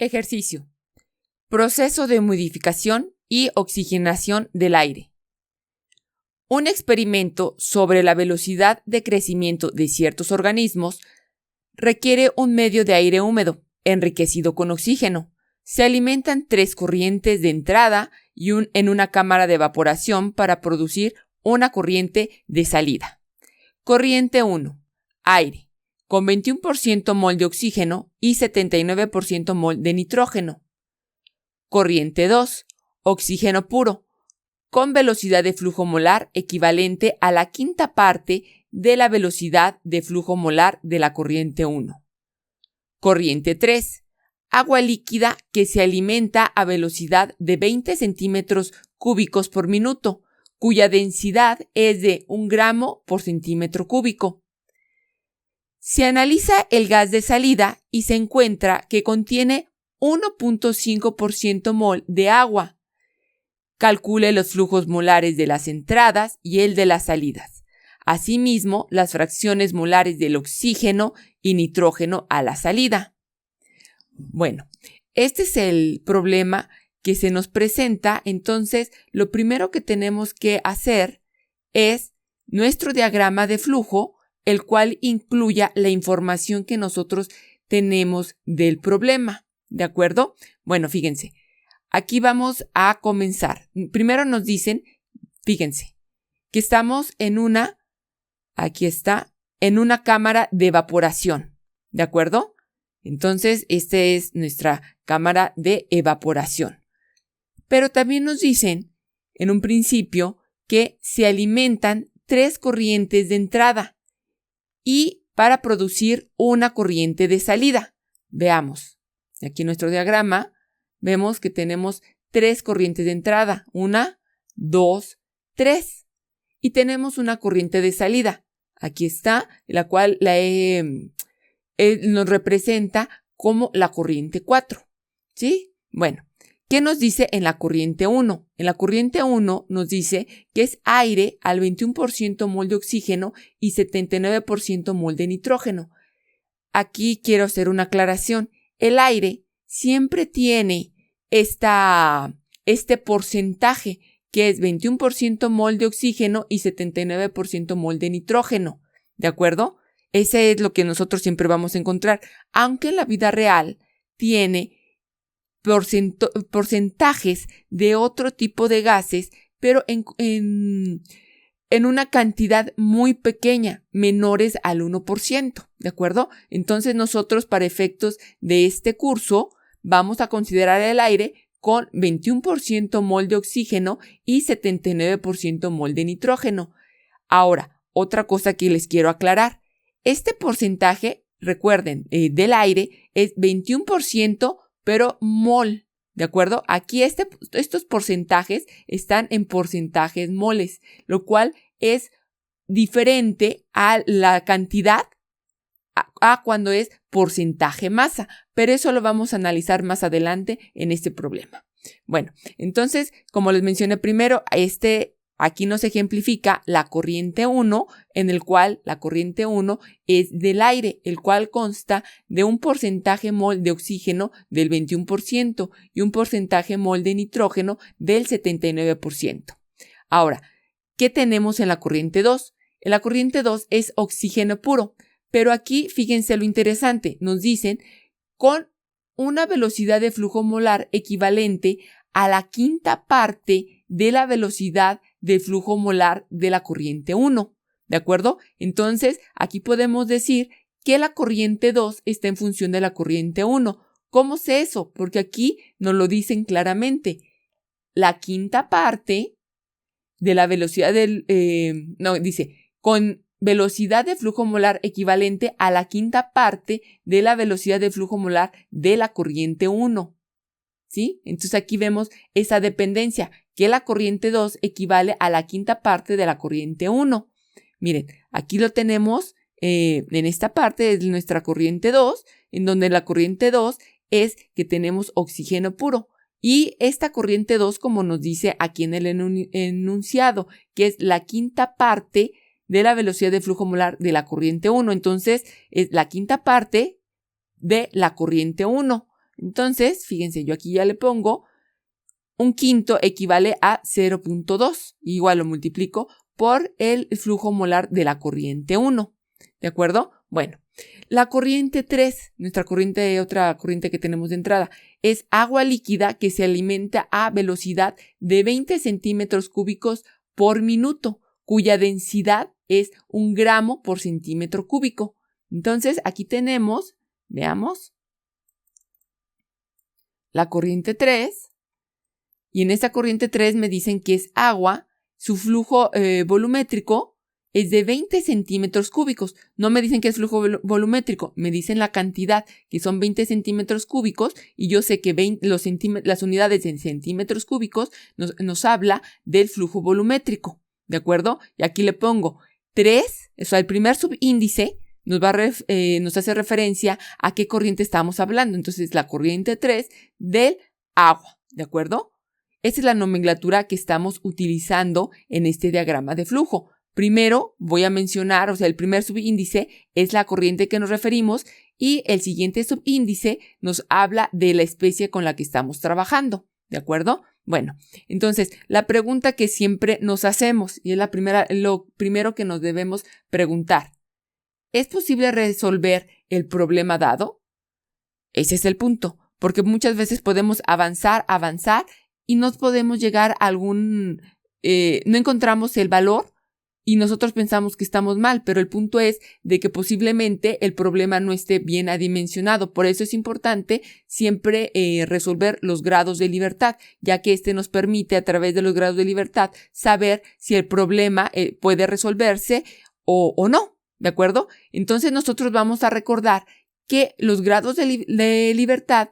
Ejercicio. Proceso de humidificación y oxigenación del aire. Un experimento sobre la velocidad de crecimiento de ciertos organismos requiere un medio de aire húmedo, enriquecido con oxígeno. Se alimentan 3 corrientes de entrada y en una cámara de evaporación para producir una corriente de salida. Corriente 1. Aire, con 21% mol de oxígeno y 79% mol de nitrógeno. Corriente 2. Oxígeno puro, con velocidad de flujo molar equivalente a la quinta parte de la velocidad de flujo molar de la corriente 1. Corriente 3. Agua líquida que se alimenta a velocidad de 20 centímetros cúbicos por minuto, cuya densidad es de 1 gramo por centímetro cúbico. Se analiza el gas de salida y se encuentra que contiene 1.5% mol de agua. Calcule los flujos molares de las entradas y el de las salidas. Asimismo, las fracciones molares del oxígeno y nitrógeno a la salida. Bueno, este es el problema que se nos presenta. Entonces, lo primero que tenemos que hacer es nuestro diagrama de flujo, el cual incluya la información que nosotros tenemos del problema. ¿De acuerdo? Bueno, fíjense, aquí vamos a comenzar. Primero nos dicen, fíjense, que estamos en una cámara de evaporación. ¿De acuerdo? Entonces, esta es nuestra cámara de evaporación. Pero también nos dicen, en un principio, que se alimentan 3 corrientes de entrada y para producir una corriente de salida. Veamos, aquí en nuestro diagrama vemos que tenemos 3 corrientes de entrada. 1, 2, 3. Y tenemos una corriente de salida. Aquí está, la cual nos representa como la corriente 4. ¿Sí? Bueno, ¿qué nos dice en la corriente 1? En la corriente 1 nos dice que es aire al 21% mol de oxígeno y 79% mol de nitrógeno. Aquí quiero hacer una aclaración. El aire siempre tiene este porcentaje que es 21% mol de oxígeno y 79% mol de nitrógeno. ¿De acuerdo? Ese es lo que nosotros siempre vamos a encontrar, aunque en la vida real tiene porcentajes de otro tipo de gases, pero en una cantidad muy pequeña, menores al 1%, ¿de acuerdo? Entonces nosotros, para efectos de este curso, vamos a considerar el aire con 21% mol de oxígeno y 79% mol de nitrógeno. Ahora, otra cosa que les quiero aclarar. Este porcentaje, recuerden, del aire es 21%, pero mol, ¿de acuerdo? Aquí estos porcentajes están en porcentajes moles, lo cual es diferente a la cantidad a cuando es porcentaje masa, pero eso lo vamos a analizar más adelante en este problema. Bueno, entonces, como les mencioné primero, aquí nos ejemplifica la corriente 1, en el cual la corriente 1 es del aire, el cual consta de un porcentaje mol de oxígeno del 21% y un porcentaje mol de nitrógeno del 79%. Ahora, ¿qué tenemos en la corriente 2? En la corriente 2 es oxígeno puro, pero aquí fíjense lo interesante, nos dicen con una velocidad de flujo molar equivalente a la quinta parte de la velocidad de flujo molar de la corriente 1, ¿de acuerdo? Entonces, aquí podemos decir que la corriente 2 está en función de la corriente 1. ¿Cómo sé eso? Porque aquí nos lo dicen claramente. La quinta parte de la velocidad dice, con velocidad de flujo molar equivalente a la quinta parte de la velocidad de flujo molar de la corriente 1. ¿Sí? Entonces aquí vemos esa dependencia, que la corriente 2 equivale a la quinta parte de la corriente 1. Miren, aquí lo tenemos en esta parte de nuestra corriente 2, en donde la corriente 2 es que tenemos oxígeno puro. Y esta corriente 2, como nos dice aquí en el enunciado, que es la quinta parte de la velocidad de flujo molar de la corriente 1. Entonces, es la quinta parte de la corriente 1. Entonces, fíjense, yo aquí ya le pongo un quinto equivale a 0.2. Igual lo multiplico por el flujo molar de la corriente 1. ¿De acuerdo? Bueno, la corriente 3, otra corriente que tenemos de entrada, es agua líquida que se alimenta a velocidad de 20 centímetros cúbicos por minuto, cuya densidad es 1 gramo por centímetro cúbico. Entonces, aquí tenemos, veamos, la corriente 3, y en esta corriente 3 me dicen que es agua, su flujo volumétrico es de 20 centímetros cúbicos. No me dicen que es flujo volumétrico, me dicen la cantidad, que son 20 centímetros cúbicos, y yo sé que las unidades en centímetros cúbicos nos habla del flujo volumétrico, ¿de acuerdo? Y aquí le pongo 3, o sea, el primer subíndice nos hace referencia a qué corriente estamos hablando. Entonces, la corriente 3 del agua, ¿de acuerdo? Esa es la nomenclatura que estamos utilizando en este diagrama de flujo. Primero voy a mencionar, o sea, el primer subíndice es la corriente que nos referimos y el siguiente subíndice nos habla de la especie con la que estamos trabajando, ¿de acuerdo? Bueno, entonces, la pregunta que siempre nos hacemos, y es lo primero que nos debemos preguntar, ¿es posible resolver el problema dado? Ese es el punto, porque muchas veces podemos avanzar y no podemos llegar a no encontramos el valor y nosotros pensamos que estamos mal, pero el punto es de que posiblemente el problema no esté bien adimensionado. Por eso es importante siempre resolver los grados de libertad, ya que este nos permite a través de los grados de libertad saber si el problema puede resolverse o no, ¿de acuerdo? Entonces nosotros vamos a recordar que los grados de libertad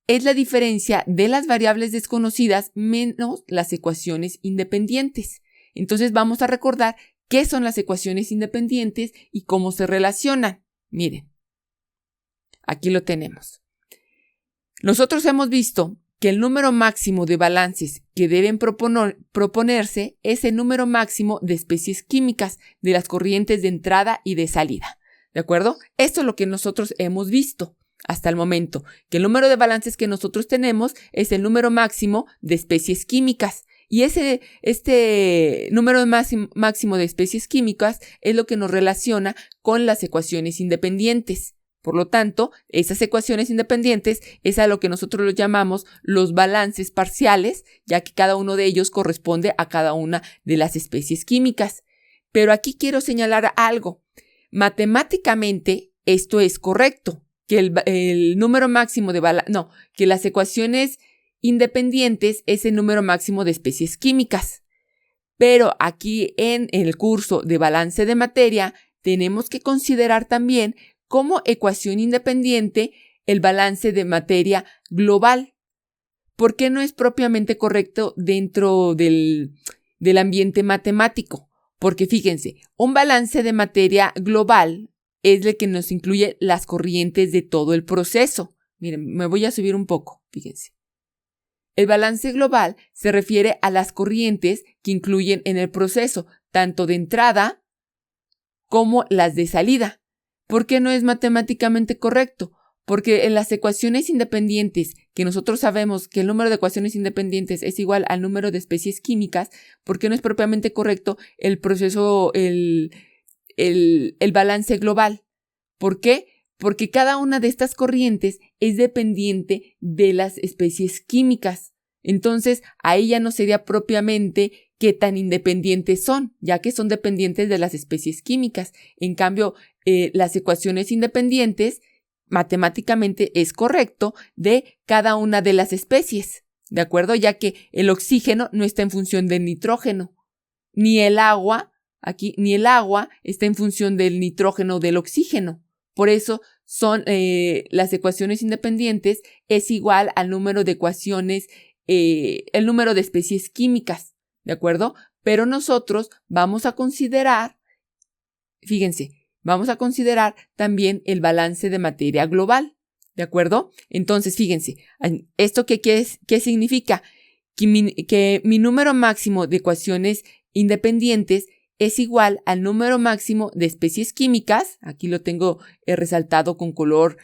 es la diferencia de las variables desconocidas menos las ecuaciones independientes. Entonces vamos a recordar qué son las ecuaciones independientes y cómo se relacionan. Miren, aquí lo tenemos. Nosotros hemos visto que el número máximo de balances que deben proponerse es el número máximo de especies químicas de las corrientes de entrada y de salida. ¿De acuerdo? Esto es lo que nosotros hemos visto hasta el momento, que el número de balances que nosotros tenemos es el número máximo de especies químicas. Y este número máximo de especies químicas es lo que nos relaciona con las ecuaciones independientes. Por lo tanto, esas ecuaciones independientes es a lo que nosotros lo llamamos los balances parciales, ya que cada uno de ellos corresponde a cada una de las especies químicas. Pero aquí quiero señalar algo. Matemáticamente, esto es correcto, que el número máximo que las ecuaciones independientes es el número máximo de especies químicas. Pero aquí en el curso de balance de materia tenemos que considerar también como ecuación independiente el balance de materia global. ¿Por qué no es propiamente correcto dentro del ambiente matemático? Porque fíjense, un balance de materia global es el que nos incluye las corrientes de todo el proceso. Miren, me voy a subir un poco, fíjense. El balance global se refiere a las corrientes que incluyen en el proceso, tanto de entrada como las de salida. ¿Por qué no es matemáticamente correcto? Porque en las ecuaciones independientes, que nosotros sabemos que el número de ecuaciones independientes es igual al número de especies químicas, ¿por qué no es propiamente correcto el proceso, el balance global? ¿Por qué? Porque cada una de estas corrientes es dependiente de las especies químicas. Entonces, ahí ya no sería propiamente qué tan independientes son, ya que son dependientes de las especies químicas. En cambio, las ecuaciones independientes, matemáticamente es correcto de cada una de las especies, ¿de acuerdo? Ya que el oxígeno no está en función del nitrógeno, ni el agua está en función del nitrógeno o del oxígeno. Por eso son las ecuaciones independientes es igual al número de ecuaciones, el número de especies químicas, ¿de acuerdo? Pero nosotros vamos a considerar, fíjense, vamos a considerar también el balance de materia global, ¿de acuerdo? Entonces, fíjense, ¿esto qué significa? Que mi número máximo de ecuaciones independientes es igual al número máximo de especies químicas, aquí lo tengo resaltado con color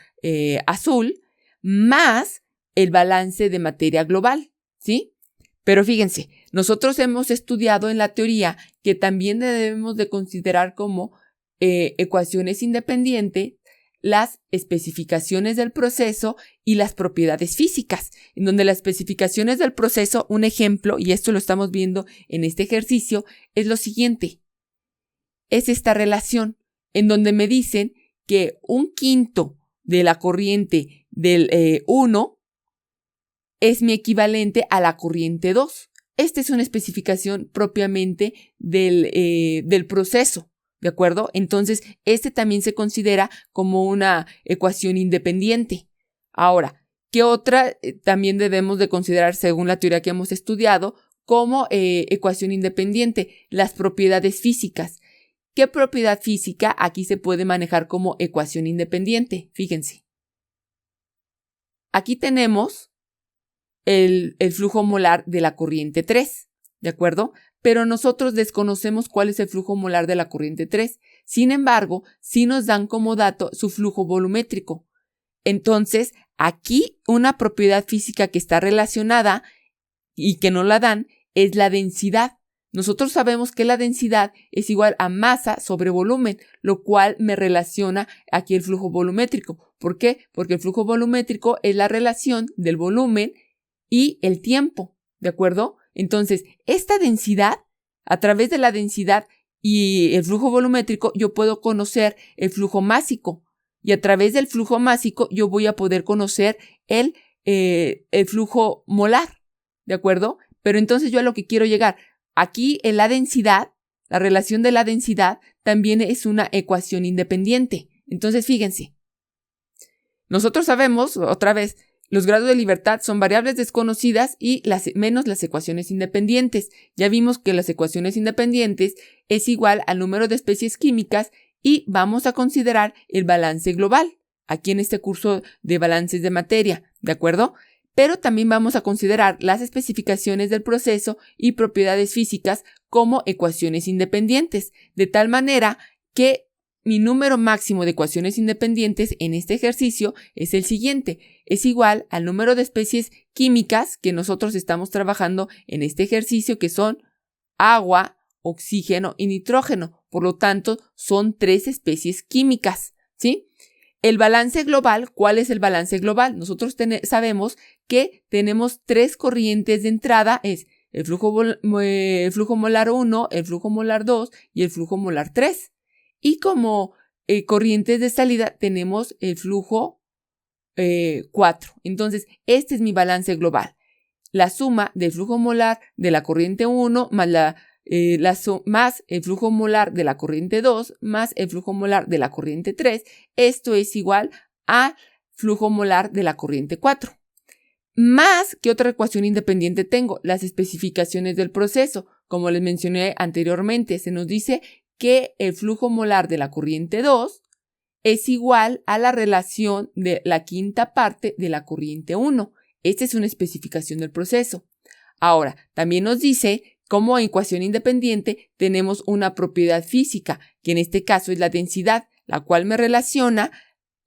azul, más el balance de materia global, ¿sí? Pero fíjense, nosotros hemos estudiado en la teoría que también debemos de considerar como ecuaciones independientes las especificaciones del proceso y las propiedades físicas, en donde las especificaciones del proceso, un ejemplo, y esto lo estamos viendo en este ejercicio, es lo siguiente. Es esta relación en donde me dicen que 1/5 de la corriente del 1 es mi equivalente a la corriente 2. Esta es una especificación propiamente del proceso, ¿de acuerdo? Entonces, este también se considera como una ecuación independiente. Ahora, ¿qué otra también debemos de considerar según la teoría que hemos estudiado como ecuación independiente? Las propiedades físicas. ¿Qué propiedad física aquí se puede manejar como ecuación independiente? Fíjense. Aquí tenemos el flujo molar de la corriente 3, ¿de acuerdo? Pero nosotros desconocemos cuál es el flujo molar de la corriente 3. Sin embargo, sí nos dan como dato su flujo volumétrico. Entonces, aquí una propiedad física que está relacionada y que no la dan es la densidad. Nosotros sabemos que la densidad es igual a masa sobre volumen, lo cual me relaciona aquí el flujo volumétrico. ¿Por qué? Porque el flujo volumétrico es la relación del volumen y el tiempo, ¿de acuerdo? Entonces, esta densidad, a través de la densidad y el flujo volumétrico, yo puedo conocer el flujo másico. Y a través del flujo másico, yo voy a poder conocer el flujo molar, ¿de acuerdo? Pero entonces yo a lo que quiero llegar, aquí en la densidad, la relación de la densidad también es una ecuación independiente. Entonces, fíjense, nosotros sabemos, otra vez, los grados de libertad son variables desconocidas y menos las ecuaciones independientes. Ya vimos que las ecuaciones independientes es igual al número de especies químicas y vamos a considerar el balance global, aquí en este curso de balances de materia, ¿de acuerdo? Pero también vamos a considerar las especificaciones del proceso y propiedades físicas como ecuaciones independientes, de tal manera que mi número máximo de ecuaciones independientes en este ejercicio es el siguiente. Es igual al número de especies químicas que nosotros estamos trabajando en este ejercicio, que son agua, oxígeno y nitrógeno. Por lo tanto, son 3 especies químicas, ¿sí? El balance global, ¿cuál es el balance global? Nosotros sabemos que tenemos 3 corrientes de entrada, es el flujo molar 1, el flujo molar 2 y el flujo molar 3. Y como corrientes de salida tenemos el flujo 4. Entonces, este es mi balance global. La suma del flujo molar de la corriente 1 más más el flujo molar de la corriente 2 más el flujo molar de la corriente 3. Esto es igual al flujo molar de la corriente 4. Más, ¿qué otra ecuación independiente tengo? Las especificaciones del proceso. Como les mencioné anteriormente, se nos dice que el flujo molar de la corriente 2 es igual a la relación de la quinta parte de la corriente 1. Esta es una especificación del proceso. Ahora, también nos dice como ecuación independiente tenemos una propiedad física, que en este caso es la densidad, la cual me relaciona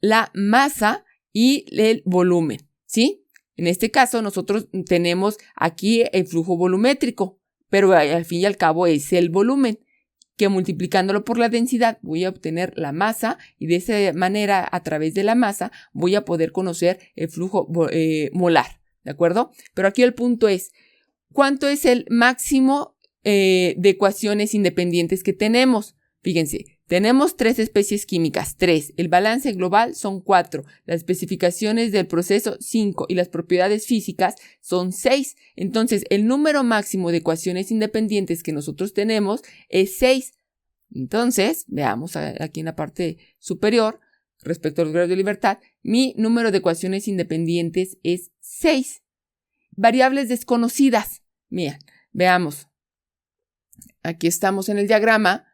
la masa y el volumen, ¿sí? En este caso nosotros tenemos aquí el flujo volumétrico, pero al fin y al cabo es el volumen, que multiplicándolo por la densidad voy a obtener la masa y de esa manera, a través de la masa, voy a poder conocer el flujo molar, ¿de acuerdo? Pero aquí el punto es, ¿cuánto es el máximo de ecuaciones independientes que tenemos? Fíjense, tenemos 3 especies químicas, 3. El balance global son 4. Las especificaciones del proceso, 5. Y las propiedades físicas son 6. Entonces, el número máximo de ecuaciones independientes que nosotros tenemos es 6. Entonces, veamos aquí en la parte superior, respecto a los grados de libertad, mi número de ecuaciones independientes es 6. Variables desconocidas. Miren, veamos. Aquí estamos en el diagrama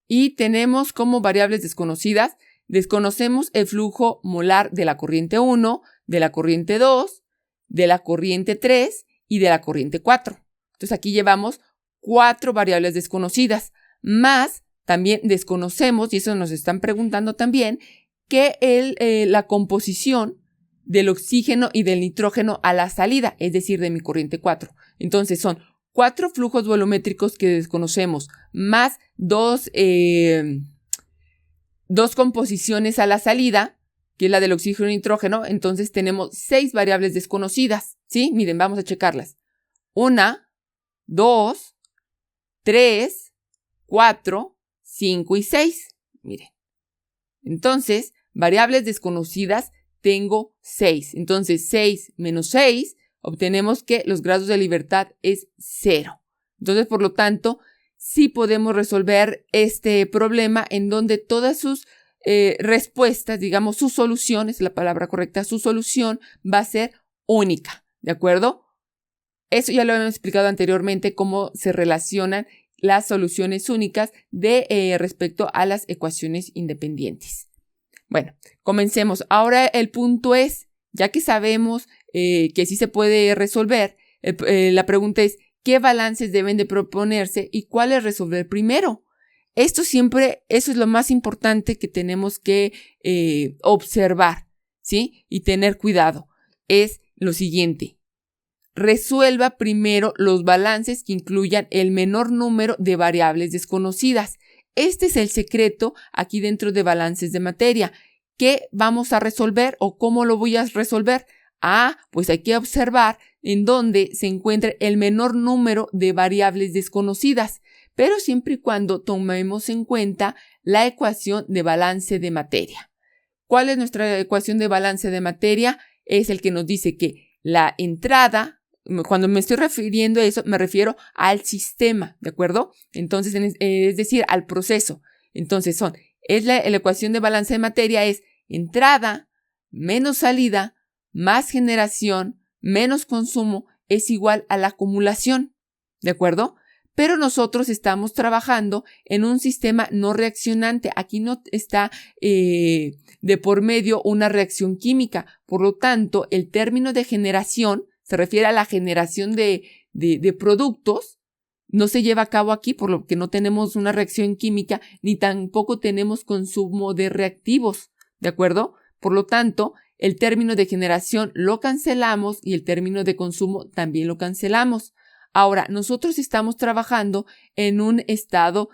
y tenemos como variables desconocidas, desconocemos el flujo molar de la corriente 1, de la corriente 2, de la corriente 3 y de la corriente 4. Entonces aquí llevamos 4 variables desconocidas, más también desconocemos, y eso nos están preguntando también, que la composición del oxígeno y del nitrógeno a la salida, es decir, de mi corriente 4. Entonces son 4 flujos volumétricos que desconocemos, más 2 composiciones a la salida, que es la del oxígeno y nitrógeno. Entonces tenemos 6 variables desconocidas, ¿sí? Miren, vamos a checarlas. 1, 2, 3, 4, 5 y 6. Miren. Entonces, variables desconocidas tengo 6. Entonces, 6 menos 6, obtenemos que los grados de libertad es 0. Entonces, por lo tanto, sí podemos resolver este problema en donde todas sus respuestas, digamos, su solución, es la palabra correcta, su solución va a ser única, ¿de acuerdo? Eso ya lo hemos explicado anteriormente, cómo se relacionan las soluciones únicas respecto a las ecuaciones independientes. Bueno, comencemos. Ahora el punto es, ya que sabemos que sí se puede resolver, la pregunta es, ¿qué balances deben de proponerse y cuáles resolver primero? Eso es lo más importante que tenemos que observar, ¿sí? Y tener cuidado. Es lo siguiente. Resuelva primero los balances que incluyan el menor número de variables desconocidas. Este es el secreto aquí dentro de balances de materia. ¿Qué vamos a resolver o cómo lo voy a resolver? Pues hay que observar en dónde se encuentra el menor número de variables desconocidas, pero siempre y cuando tomemos en cuenta la ecuación de balance de materia. ¿Cuál es nuestra ecuación de balance de materia? Es el que nos dice que la entrada, cuando me estoy refiriendo a eso, me refiero al sistema, ¿de acuerdo? Entonces, es decir, al proceso. Entonces, la ecuación de balance de materia es entrada menos salida más generación menos consumo es igual a la acumulación, ¿de acuerdo? Pero nosotros estamos trabajando en un sistema no reaccionante. Aquí no está de por medio una reacción química. Por lo tanto, el término de generación se refiere a la generación de productos. No se lleva a cabo aquí, por lo que no tenemos una reacción química, ni tampoco tenemos consumo de reactivos, ¿de acuerdo? Por lo tanto, el término de generación lo cancelamos y el término de consumo también lo cancelamos. Ahora, nosotros estamos trabajando en un estado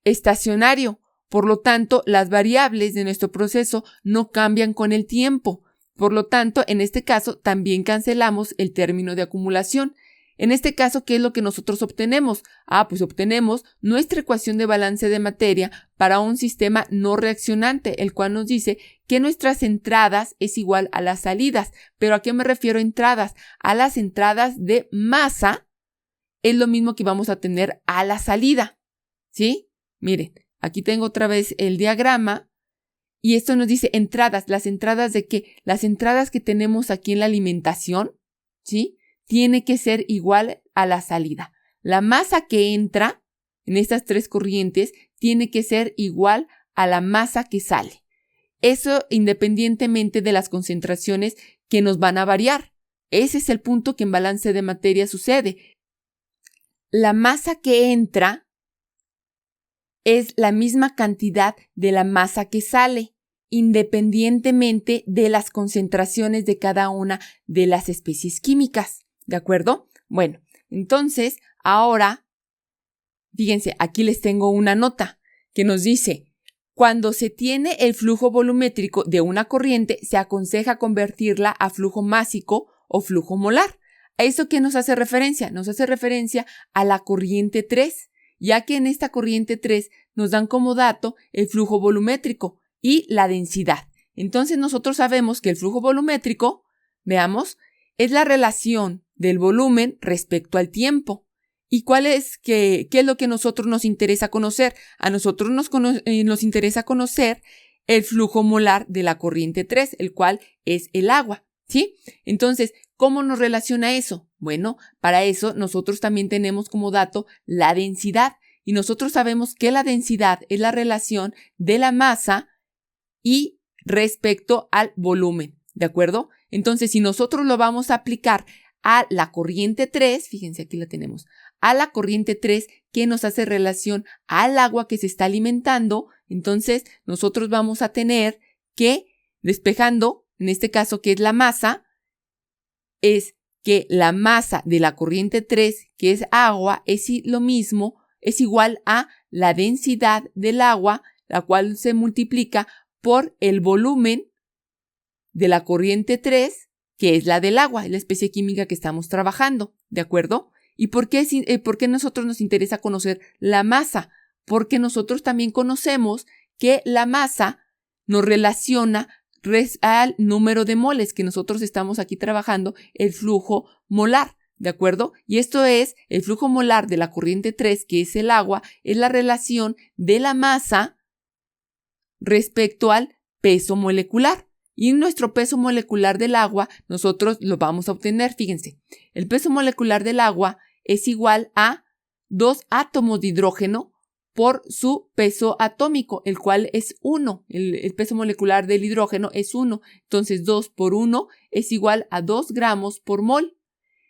estacionario. Por lo tanto, las variables de nuestro proceso no cambian con el tiempo. Por lo tanto, en este caso, también cancelamos el término de acumulación. En este caso, ¿qué es lo que nosotros obtenemos? Pues obtenemos nuestra ecuación de balance de materia para un sistema no reaccionante, el cual nos dice que nuestras entradas es igual a las salidas. ¿Pero a qué me refiero entradas? A las entradas de masa es lo mismo que vamos a tener a la salida, ¿sí? Miren, aquí tengo otra vez el diagrama y esto nos dice entradas. ¿Las entradas de qué? Las entradas que tenemos aquí en la alimentación, ¿sí? Tiene que ser igual a la salida. La masa que entra en estas tres corrientes tiene que ser igual a la masa que sale. Eso independientemente de las concentraciones que nos van a variar. Ese es el punto que en balance de materia sucede. La masa que entra es la misma cantidad de la masa que sale, independientemente de las concentraciones de cada una de las especies químicas. ¿De acuerdo? Bueno, entonces, ahora, fíjense, aquí les tengo una nota que nos dice, cuando se tiene el flujo volumétrico de una corriente, se aconseja convertirla a flujo másico o flujo molar. ¿A eso qué nos hace referencia? Nos hace referencia a la corriente 3, ya que en esta corriente 3 nos dan como dato el flujo volumétrico y la densidad. Entonces, nosotros sabemos que el flujo volumétrico, veamos, es la relación del volumen respecto al tiempo. ¿Y qué es lo que a nosotros nos interesa conocer? A nosotros nos interesa conocer el flujo molar de la corriente 3, el cual es el agua, ¿sí? Entonces, ¿cómo nos relaciona eso? Bueno, para eso nosotros también tenemos como dato la densidad. Y nosotros sabemos que la densidad es la relación de la masa y respecto al volumen, ¿de acuerdo? Entonces, si nosotros lo vamos a aplicar a la corriente 3, fíjense, aquí la tenemos, a la corriente 3 que nos hace relación al agua que se está alimentando. Entonces, nosotros vamos a tener que, despejando, en este caso, que es la masa, es que la masa de la corriente 3, que es agua, es lo mismo, es igual a la densidad del agua, la cual se multiplica por el volumen de la corriente 3, que es la del agua, es la especie química que estamos trabajando, ¿de acuerdo? ¿Y por qué a nosotros nos interesa conocer la masa? Porque nosotros también conocemos que la masa nos relaciona al número de moles que nosotros estamos aquí trabajando, el flujo molar, ¿de acuerdo? Y esto es el flujo molar de la corriente 3, que es el agua, es la relación de la masa respecto al peso molecular. Y nuestro peso molecular del agua, nosotros lo vamos a obtener, fíjense, el peso molecular del agua es igual a 2 átomos de hidrógeno por su peso atómico, el cual es 1. El peso molecular del hidrógeno es 1. Entonces, 2 por 1 es igual a 2 gramos por mol.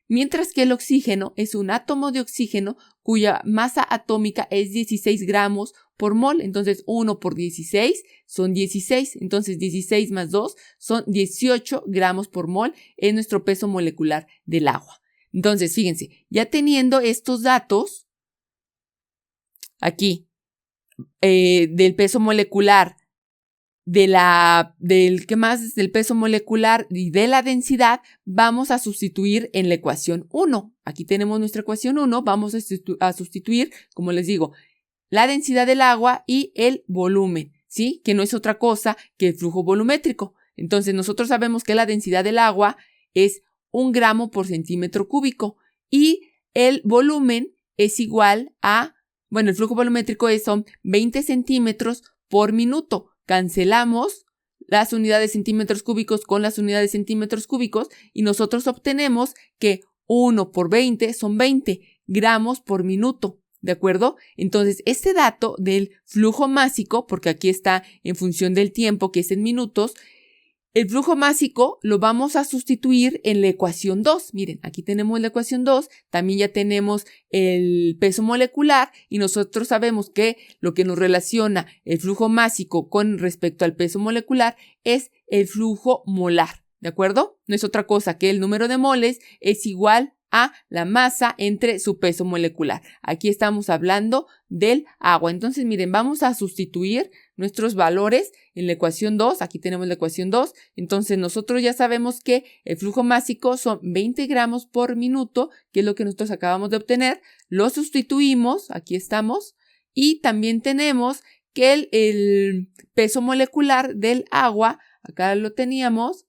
Mientras que el oxígeno es un átomo de oxígeno cuya masa atómica es 16 gramos por mol. Entonces, 1 por 16 son 16. Entonces, 16 más 2 son 18 gramos por mol. Es nuestro peso molecular del agua. Entonces, fíjense, ya teniendo estos datos aquí del peso molecular, del peso molecular y de la densidad, vamos a sustituir en la ecuación 1. Aquí tenemos nuestra ecuación 1, vamos a sustituir, como les digo, la densidad del agua y el volumen, ¿sí? Que no es otra cosa que el flujo volumétrico. Entonces, nosotros sabemos que la densidad del agua es 1 gramo por centímetro cúbico y el volumen es igual a, el flujo volumétrico son 20 centímetros por minuto. Cancelamos las unidades de centímetros cúbicos con las unidades de centímetros cúbicos y nosotros obtenemos que 1 por 20 son 20 gramos por minuto, ¿de acuerdo? Entonces, este dato del flujo másico, porque aquí está en función del tiempo, que es en minutos, el flujo másico lo vamos a sustituir en la ecuación 2. Miren, aquí tenemos la ecuación 2, también ya tenemos el peso molecular y nosotros sabemos que lo que nos relaciona el flujo másico con respecto al peso molecular es el flujo molar, ¿de acuerdo? No es otra cosa que el número de moles es igual a la masa entre su peso molecular. Aquí estamos hablando del agua. Entonces, miren, vamos a sustituir nuestros valores en la ecuación 2. Aquí tenemos la ecuación 2. Entonces, nosotros ya sabemos que el flujo másico son 20 gramos por minuto, que es lo que nosotros acabamos de obtener. Lo sustituimos, aquí estamos. Y también tenemos que el peso molecular del agua, acá lo teníamos,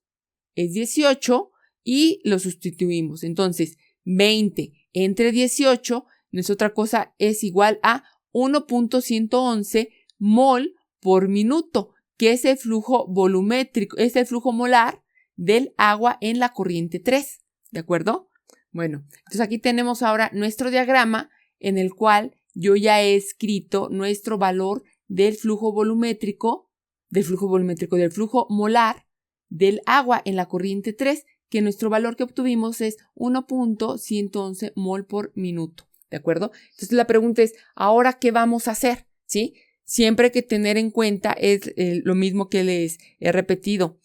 es 18 y lo sustituimos. Entonces, 20 entre 18 no es otra cosa, es igual a 1.111 mol por minuto, que es el flujo volumétrico, es el flujo molar del agua en la corriente 3, ¿de acuerdo? Bueno, entonces aquí tenemos ahora nuestro diagrama en el cual yo ya he escrito nuestro valor del flujo volumétrico, del flujo molar del agua en la corriente 3, que nuestro valor que obtuvimos es 1.111 mol por minuto, ¿de acuerdo? Entonces la pregunta es, ¿ahora qué vamos a hacer? ¿Sí? Siempre hay que tener en cuenta es lo mismo que les he repetido.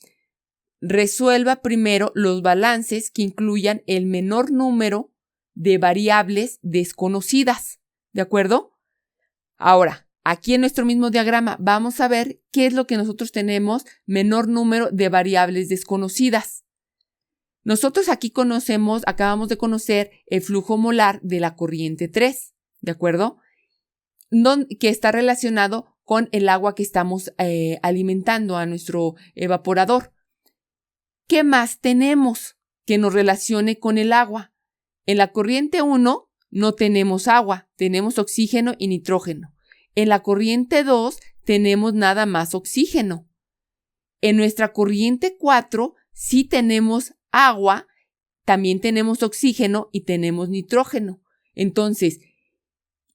Resuelva primero los balances que incluyan el menor número de variables desconocidas, ¿de acuerdo? Ahora, aquí en nuestro mismo diagrama vamos a ver qué es lo que nosotros tenemos menor número de variables desconocidas. Nosotros aquí acabamos de conocer el flujo molar de la corriente 3, ¿de acuerdo? Que está relacionado con el agua que estamos alimentando a nuestro evaporador. ¿Qué más tenemos que nos relacione con el agua? En la corriente 1 no tenemos agua, tenemos oxígeno y nitrógeno. En la corriente 2 tenemos nada más oxígeno. En nuestra corriente 4 sí tenemos agua, también tenemos oxígeno y tenemos nitrógeno. Entonces,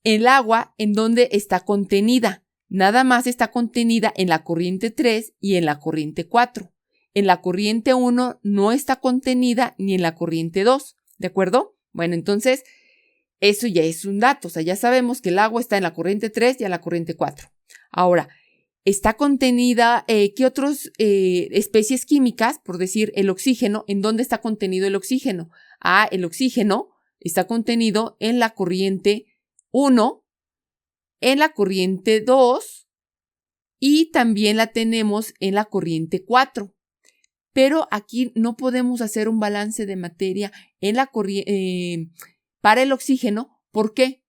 el agua, ¿en dónde está contenida? Nada más está contenida en la corriente 3 y en la corriente 4. En la corriente 1 no está contenida ni en la corriente 2. ¿De acuerdo? Bueno, entonces eso ya es un dato. O sea, ya sabemos que el agua está en la corriente 3 y en la corriente 4. Ahora, está contenida, ¿qué otras especies químicas? Por decir, el oxígeno. ¿En dónde está contenido el oxígeno? El oxígeno está contenido en la corriente 1, en la corriente 2 y también la tenemos en la corriente 4. Pero aquí no podemos hacer un balance de materia en la para el oxígeno. ¿Por qué?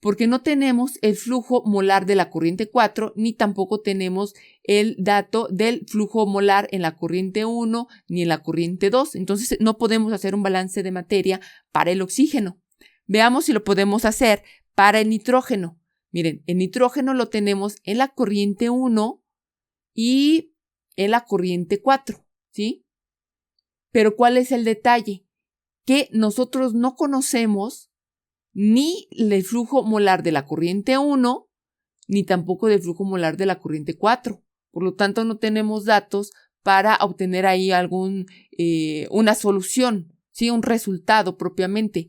Porque no tenemos el flujo molar de la corriente 4, ni tampoco tenemos el dato del flujo molar en la corriente 1, ni en la corriente 2. Entonces no podemos hacer un balance de materia para el oxígeno. Veamos si lo podemos hacer para el nitrógeno. Miren, el nitrógeno lo tenemos en la corriente 1 y en la corriente 4, ¿sí? Pero ¿cuál es el detalle? Que nosotros no conocemos ni el flujo molar de la corriente 1, ni tampoco del flujo molar de la corriente 4. Por lo tanto, no tenemos datos para obtener ahí una solución, ¿sí? Un resultado propiamente.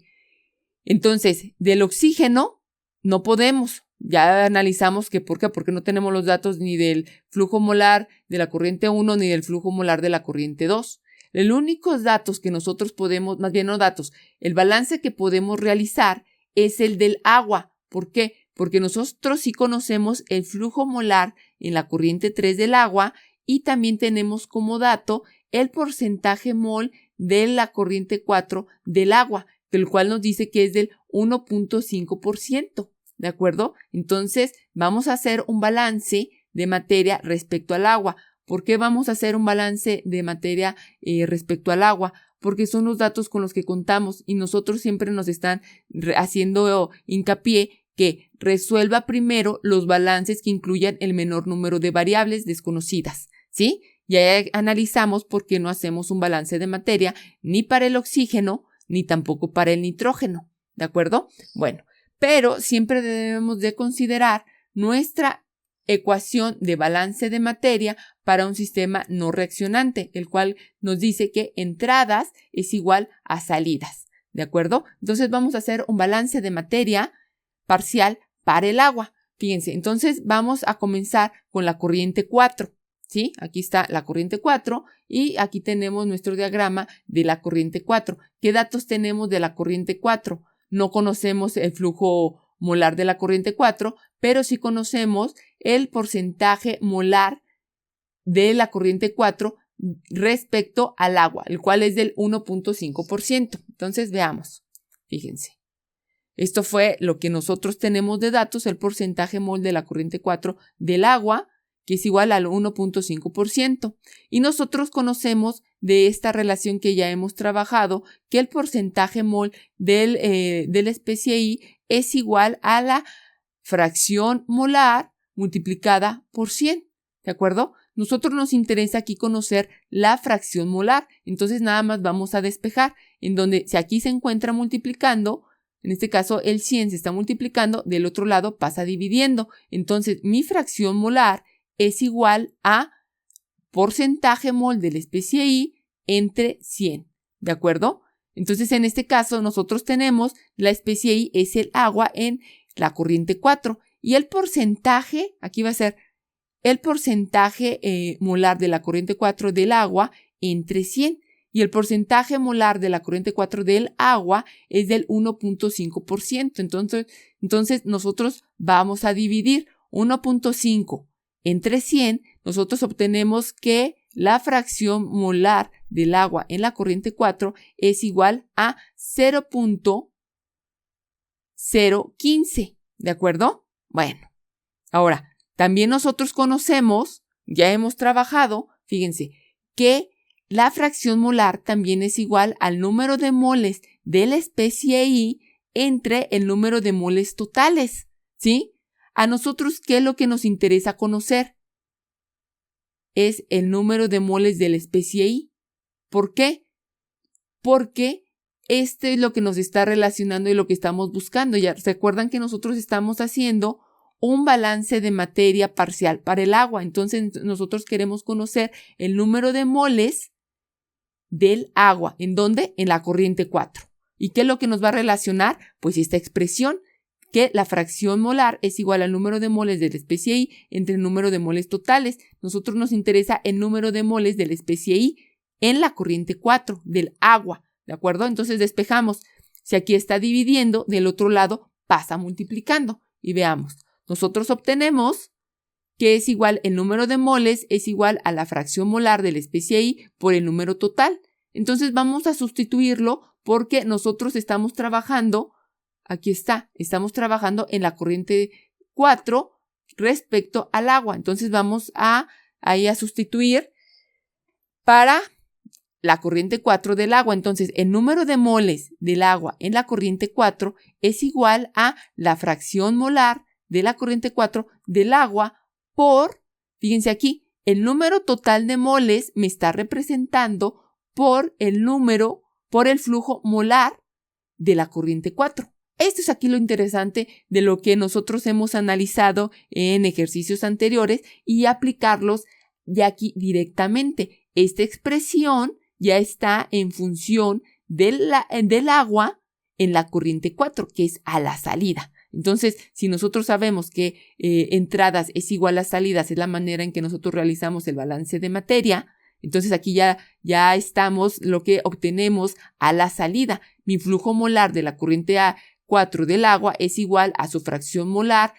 Entonces, del oxígeno no podemos. Ya analizamos que ¿por qué? Porque no tenemos los datos ni del flujo molar de la corriente 1 ni del flujo molar de la corriente 2. Los únicos datos que nosotros podemos, más bien no datos, el balance que podemos realizar es el del agua. ¿Por qué? Porque nosotros sí conocemos el flujo molar en la corriente 3 del agua y también tenemos como dato el porcentaje mol de la corriente 4 del agua, el cual nos dice que es del 1.5%. ¿De acuerdo? Entonces, vamos a hacer un balance de materia respecto al agua. ¿Por qué vamos a hacer un balance de materia respecto al agua? Porque son los datos con los que contamos y nosotros siempre nos están haciendo hincapié que resuelva primero los balances que incluyan el menor número de variables desconocidas, ¿sí? Ya analizamos por qué no hacemos un balance de materia ni para el oxígeno ni tampoco para el nitrógeno. ¿De acuerdo? Bueno. Pero siempre debemos de considerar nuestra ecuación de balance de materia para un sistema no reaccionante, el cual nos dice que entradas es igual a salidas, ¿de acuerdo? Entonces vamos a hacer un balance de materia parcial para el agua. Fíjense, entonces vamos a comenzar con la corriente 4, ¿sí? Aquí está la corriente 4 y aquí tenemos nuestro diagrama de la corriente 4. ¿Qué datos tenemos de la corriente 4? No conocemos el flujo molar de la corriente 4, pero sí conocemos el porcentaje molar de la corriente 4 respecto al agua, el cual es del 1.5%. Entonces, veamos. Fíjense. Esto fue lo que nosotros tenemos de datos, el porcentaje mol de la corriente 4 del agua, que es igual al 1.5%. Y nosotros conocemos de esta relación que ya hemos trabajado, que el porcentaje mol de la especie I es igual a la fracción molar multiplicada por 100, ¿de acuerdo? Nosotros nos interesa aquí conocer la fracción molar, entonces nada más vamos a despejar, en donde si aquí se encuentra multiplicando, en este caso el 100 se está multiplicando, del otro lado pasa dividiendo, entonces mi fracción molar es igual a porcentaje mol de la especie I entre 100, ¿de acuerdo? Entonces, en este caso, nosotros tenemos la especie I es el agua en la corriente 4 y el porcentaje, aquí va a ser el porcentaje molar de la corriente 4 del agua entre 100 y el porcentaje molar de la corriente 4 del agua es del 1.5%. Entonces, nosotros vamos a dividir 1.5 entre 100, nosotros obtenemos que la fracción molar del agua en la corriente 4 es igual a 0.015, ¿de acuerdo? Bueno, ahora, también nosotros conocemos, ya hemos trabajado, fíjense, que la fracción molar también es igual al número de moles de la especie I entre el número de moles totales, ¿sí? A nosotros, ¿qué es lo que nos interesa conocer? Es el número de moles de la especie I. ¿Por qué? Porque esto es lo que nos está relacionando y lo que estamos buscando. Ya recuerdan que nosotros estamos haciendo un balance de materia parcial para el agua. Entonces nosotros queremos conocer el número de moles del agua. ¿En dónde? En la corriente 4. ¿Y qué es lo que nos va a relacionar? Pues esta expresión, que la fracción molar es igual al número de moles de la especie I entre el número de moles totales. Nosotros nos interesa el número de moles de la especie I en la corriente 4 del agua, ¿de acuerdo? Entonces despejamos. Si aquí está dividiendo, del otro lado pasa multiplicando. Y veamos, nosotros obtenemos que es igual, el número de moles es igual a la fracción molar de la especie I por el número total. Entonces vamos a sustituirlo porque nosotros estamos trabajando, aquí está, estamos trabajando en la corriente 4 respecto al agua. Entonces vamos ahí a sustituir para la corriente 4 del agua. Entonces el número de moles del agua en la corriente 4 es igual a la fracción molar de la corriente 4 del agua por, fíjense aquí, el número total de moles me está representando por el flujo molar de la corriente 4. Esto es aquí lo interesante de lo que nosotros hemos analizado en ejercicios anteriores y aplicarlos ya aquí directamente. Esta expresión ya está en función del agua en la corriente 4, que es a la salida. Entonces, si nosotros sabemos que entradas es igual a salidas, es la manera en que nosotros realizamos el balance de materia, entonces aquí ya estamos lo que obtenemos a la salida. Mi flujo molar de la corriente 4 del agua es igual a su fracción molar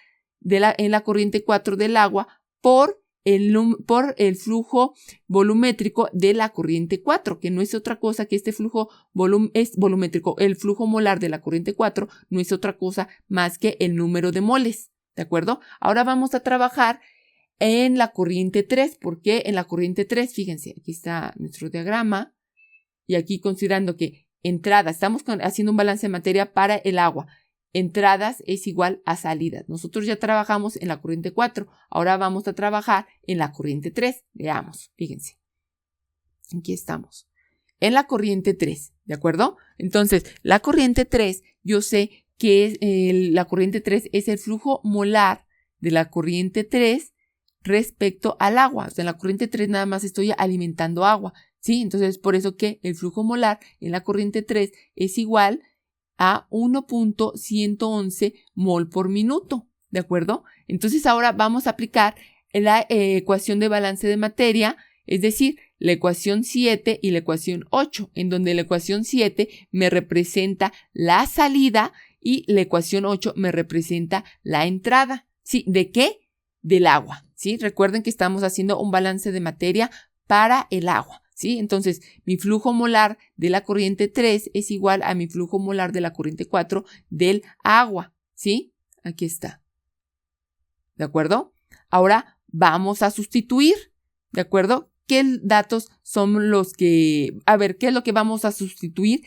en la corriente 4 del agua por el flujo volumétrico de la corriente 4, que no es otra cosa que este flujo es volumétrico. El flujo molar de la corriente 4 no es otra cosa más que el número de moles, ¿de acuerdo? Ahora vamos a trabajar en la corriente 3, porque en la corriente 3, fíjense, aquí está nuestro diagrama, y aquí considerando que entradas, estamos haciendo un balance de materia para el agua. Entradas es igual a salidas. Nosotros ya trabajamos en la corriente 4. Ahora vamos a trabajar en la corriente 3. Veamos, fíjense. Aquí estamos. En la corriente 3, ¿de acuerdo? Entonces, la corriente 3, yo sé que la corriente 3 es el flujo molar de la corriente 3 respecto al agua. O sea, en la corriente 3 nada más estoy alimentando agua, ¿sí? Entonces, es por eso que el flujo molar en la corriente 3 es igual a 1.111 mol por minuto, ¿de acuerdo? Entonces ahora vamos a aplicar la ecuación de balance de materia, es decir, la ecuación 7 y la ecuación 8, en donde la ecuación 7 me representa la salida y la ecuación 8 me representa la entrada. ¿Sí? ¿De qué? Del agua, ¿sí? Recuerden que estamos haciendo un balance de materia para el agua. ¿Sí? Entonces, mi flujo molar de la corriente 3 es igual a mi flujo molar de la corriente 4 del agua, ¿sí? Aquí está. ¿De acuerdo? Ahora vamos a sustituir, ¿de acuerdo? ¿Qué datos son los que... A ver, ¿qué es lo que vamos a sustituir?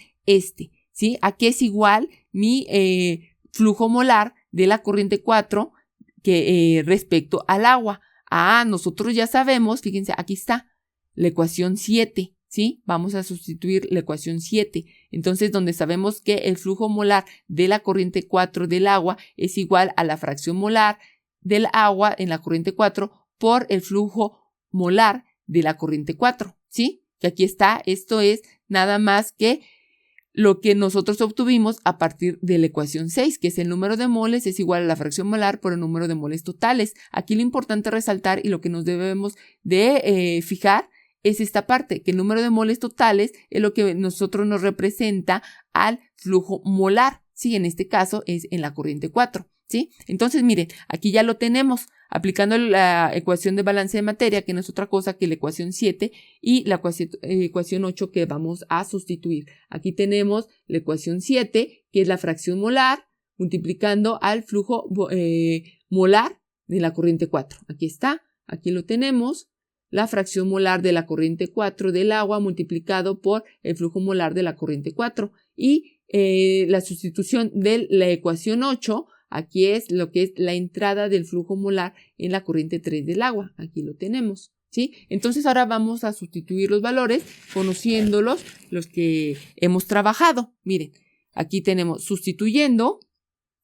¿Sí? ¿A qué es igual mi flujo molar de la corriente 4 respecto al agua? Nosotros ya sabemos, fíjense, aquí está. La ecuación 7, ¿sí? Vamos a sustituir la ecuación 7. Entonces, donde sabemos que el flujo molar de la corriente 4 del agua es igual a la fracción molar del agua en la corriente 4 por el flujo molar de la corriente 4, ¿sí? Que aquí está, esto es nada más que lo que nosotros obtuvimos a partir de la ecuación 6, que es el número de moles es igual a la fracción molar por el número de moles totales. Aquí lo importante resaltar y lo que nos debemos de fijar es esta parte, que el número de moles totales es lo que nosotros nos representa al flujo molar, ¿sí? En este caso es en la corriente 4, ¿sí? Entonces, miren, aquí ya lo tenemos, aplicando la ecuación de balance de materia, que no es otra cosa que la ecuación 7 y la ecuación 8 que vamos a sustituir. Aquí tenemos la ecuación 7, que es la fracción molar, multiplicando al flujo molar de la corriente 4. Aquí está, aquí lo tenemos. La fracción molar de la corriente 4 del agua multiplicado por el flujo molar de la corriente 4. Y la sustitución de la ecuación 8, aquí es lo que es la entrada del flujo molar en la corriente 3 del agua. Aquí lo tenemos, ¿sí? Entonces ahora vamos a sustituir los valores conociéndolos, los que hemos trabajado. Miren, aquí tenemos sustituyendo,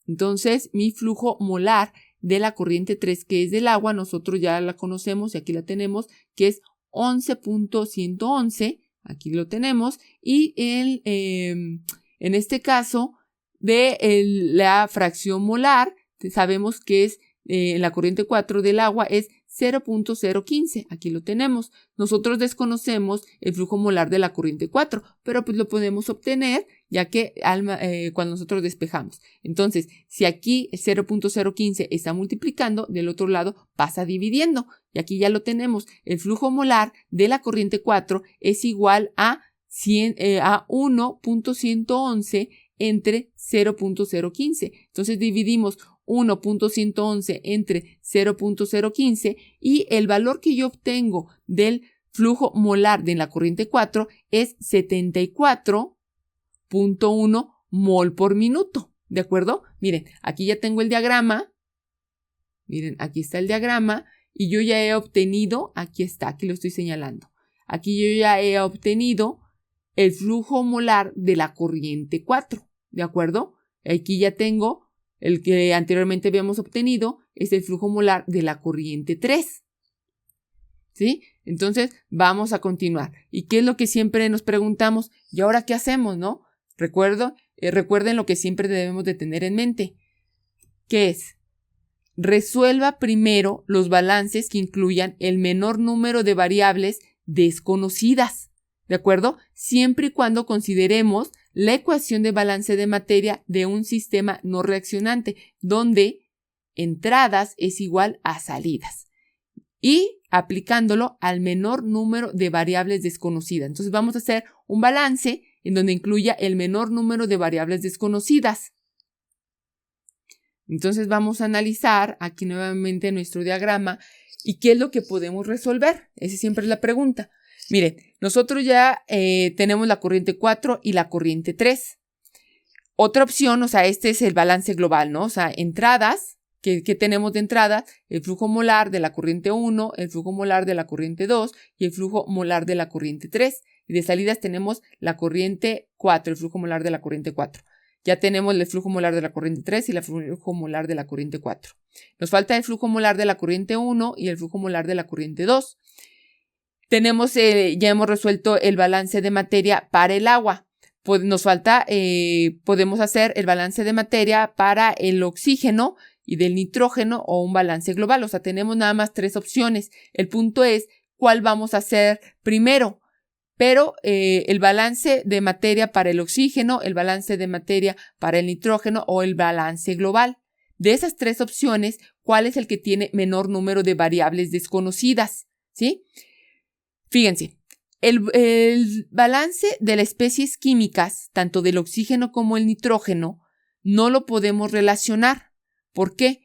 entonces mi flujo molar de la corriente 3, que es del agua, nosotros ya la conocemos y aquí la tenemos, que es 11.111, aquí lo tenemos, y En este caso, de la fracción molar, sabemos que es en la corriente 4 del agua es 0.015. Aquí lo tenemos. Nosotros desconocemos el flujo molar de la corriente 4, pero pues lo podemos obtener ya que cuando nosotros despejamos. Entonces, si aquí el 0.015 está multiplicando, del otro lado pasa dividiendo. Y aquí ya lo tenemos. El flujo molar de la corriente 4 es igual a 1.111 entre 0.015. Entonces dividimos 1.111 entre 0.015 y el valor que yo obtengo del flujo molar de la corriente 4 es 74.1 mol por minuto. ¿De acuerdo? Miren, aquí ya tengo el diagrama. Miren, aquí está el diagrama y yo ya he obtenido, aquí está, aquí lo estoy señalando. Aquí yo ya he obtenido el flujo molar de la corriente 4. ¿De acuerdo? Aquí ya tengo el que anteriormente habíamos obtenido, es el flujo molar de la corriente 3. ¿Sí? Entonces, vamos a continuar. ¿Y qué es lo que siempre nos preguntamos? ¿Y ahora qué hacemos, no? Recuerden lo que siempre debemos de tener en mente. ¿Qué es? Resuelva primero los balances que incluyan el menor número de variables desconocidas. ¿De acuerdo? Siempre y cuando consideremos la ecuación de balance de materia de un sistema no reaccionante, donde entradas es igual a salidas. Y aplicándolo al menor número de variables desconocidas. Entonces vamos a hacer un balance en donde incluya el menor número de variables desconocidas. Entonces vamos a analizar aquí nuevamente nuestro diagrama y qué es lo que podemos resolver. Esa siempre es la pregunta. Miren, nosotros ya tenemos la corriente 4 y la corriente 3. Otra opción, o sea, este es el balance global, ¿no? O sea, entradas, ¿qué tenemos de entrada? El flujo molar de la corriente 1, el flujo molar de la corriente 2 y el flujo molar de la corriente 3. Y de salidas tenemos la corriente 4, el flujo molar de la corriente 4. Ya tenemos el flujo molar de la corriente 3 y el flujo molar de la corriente 4. Nos falta el flujo molar de la corriente 1 y el flujo molar de la corriente 2. Tenemos, ya hemos resuelto el balance de materia para el agua. Pues nos falta, podemos hacer el balance de materia para el oxígeno y del nitrógeno o un balance global. O sea, tenemos nada más 3 opciones. El punto es cuál vamos a hacer primero. Pero el balance de materia para el oxígeno, el balance de materia para el nitrógeno o el balance global. De esas 3 opciones, ¿cuál es el que tiene menor número de variables desconocidas? ¿Sí? Fíjense, el balance de las especies químicas, tanto del oxígeno como el nitrógeno, no lo podemos relacionar. ¿Por qué?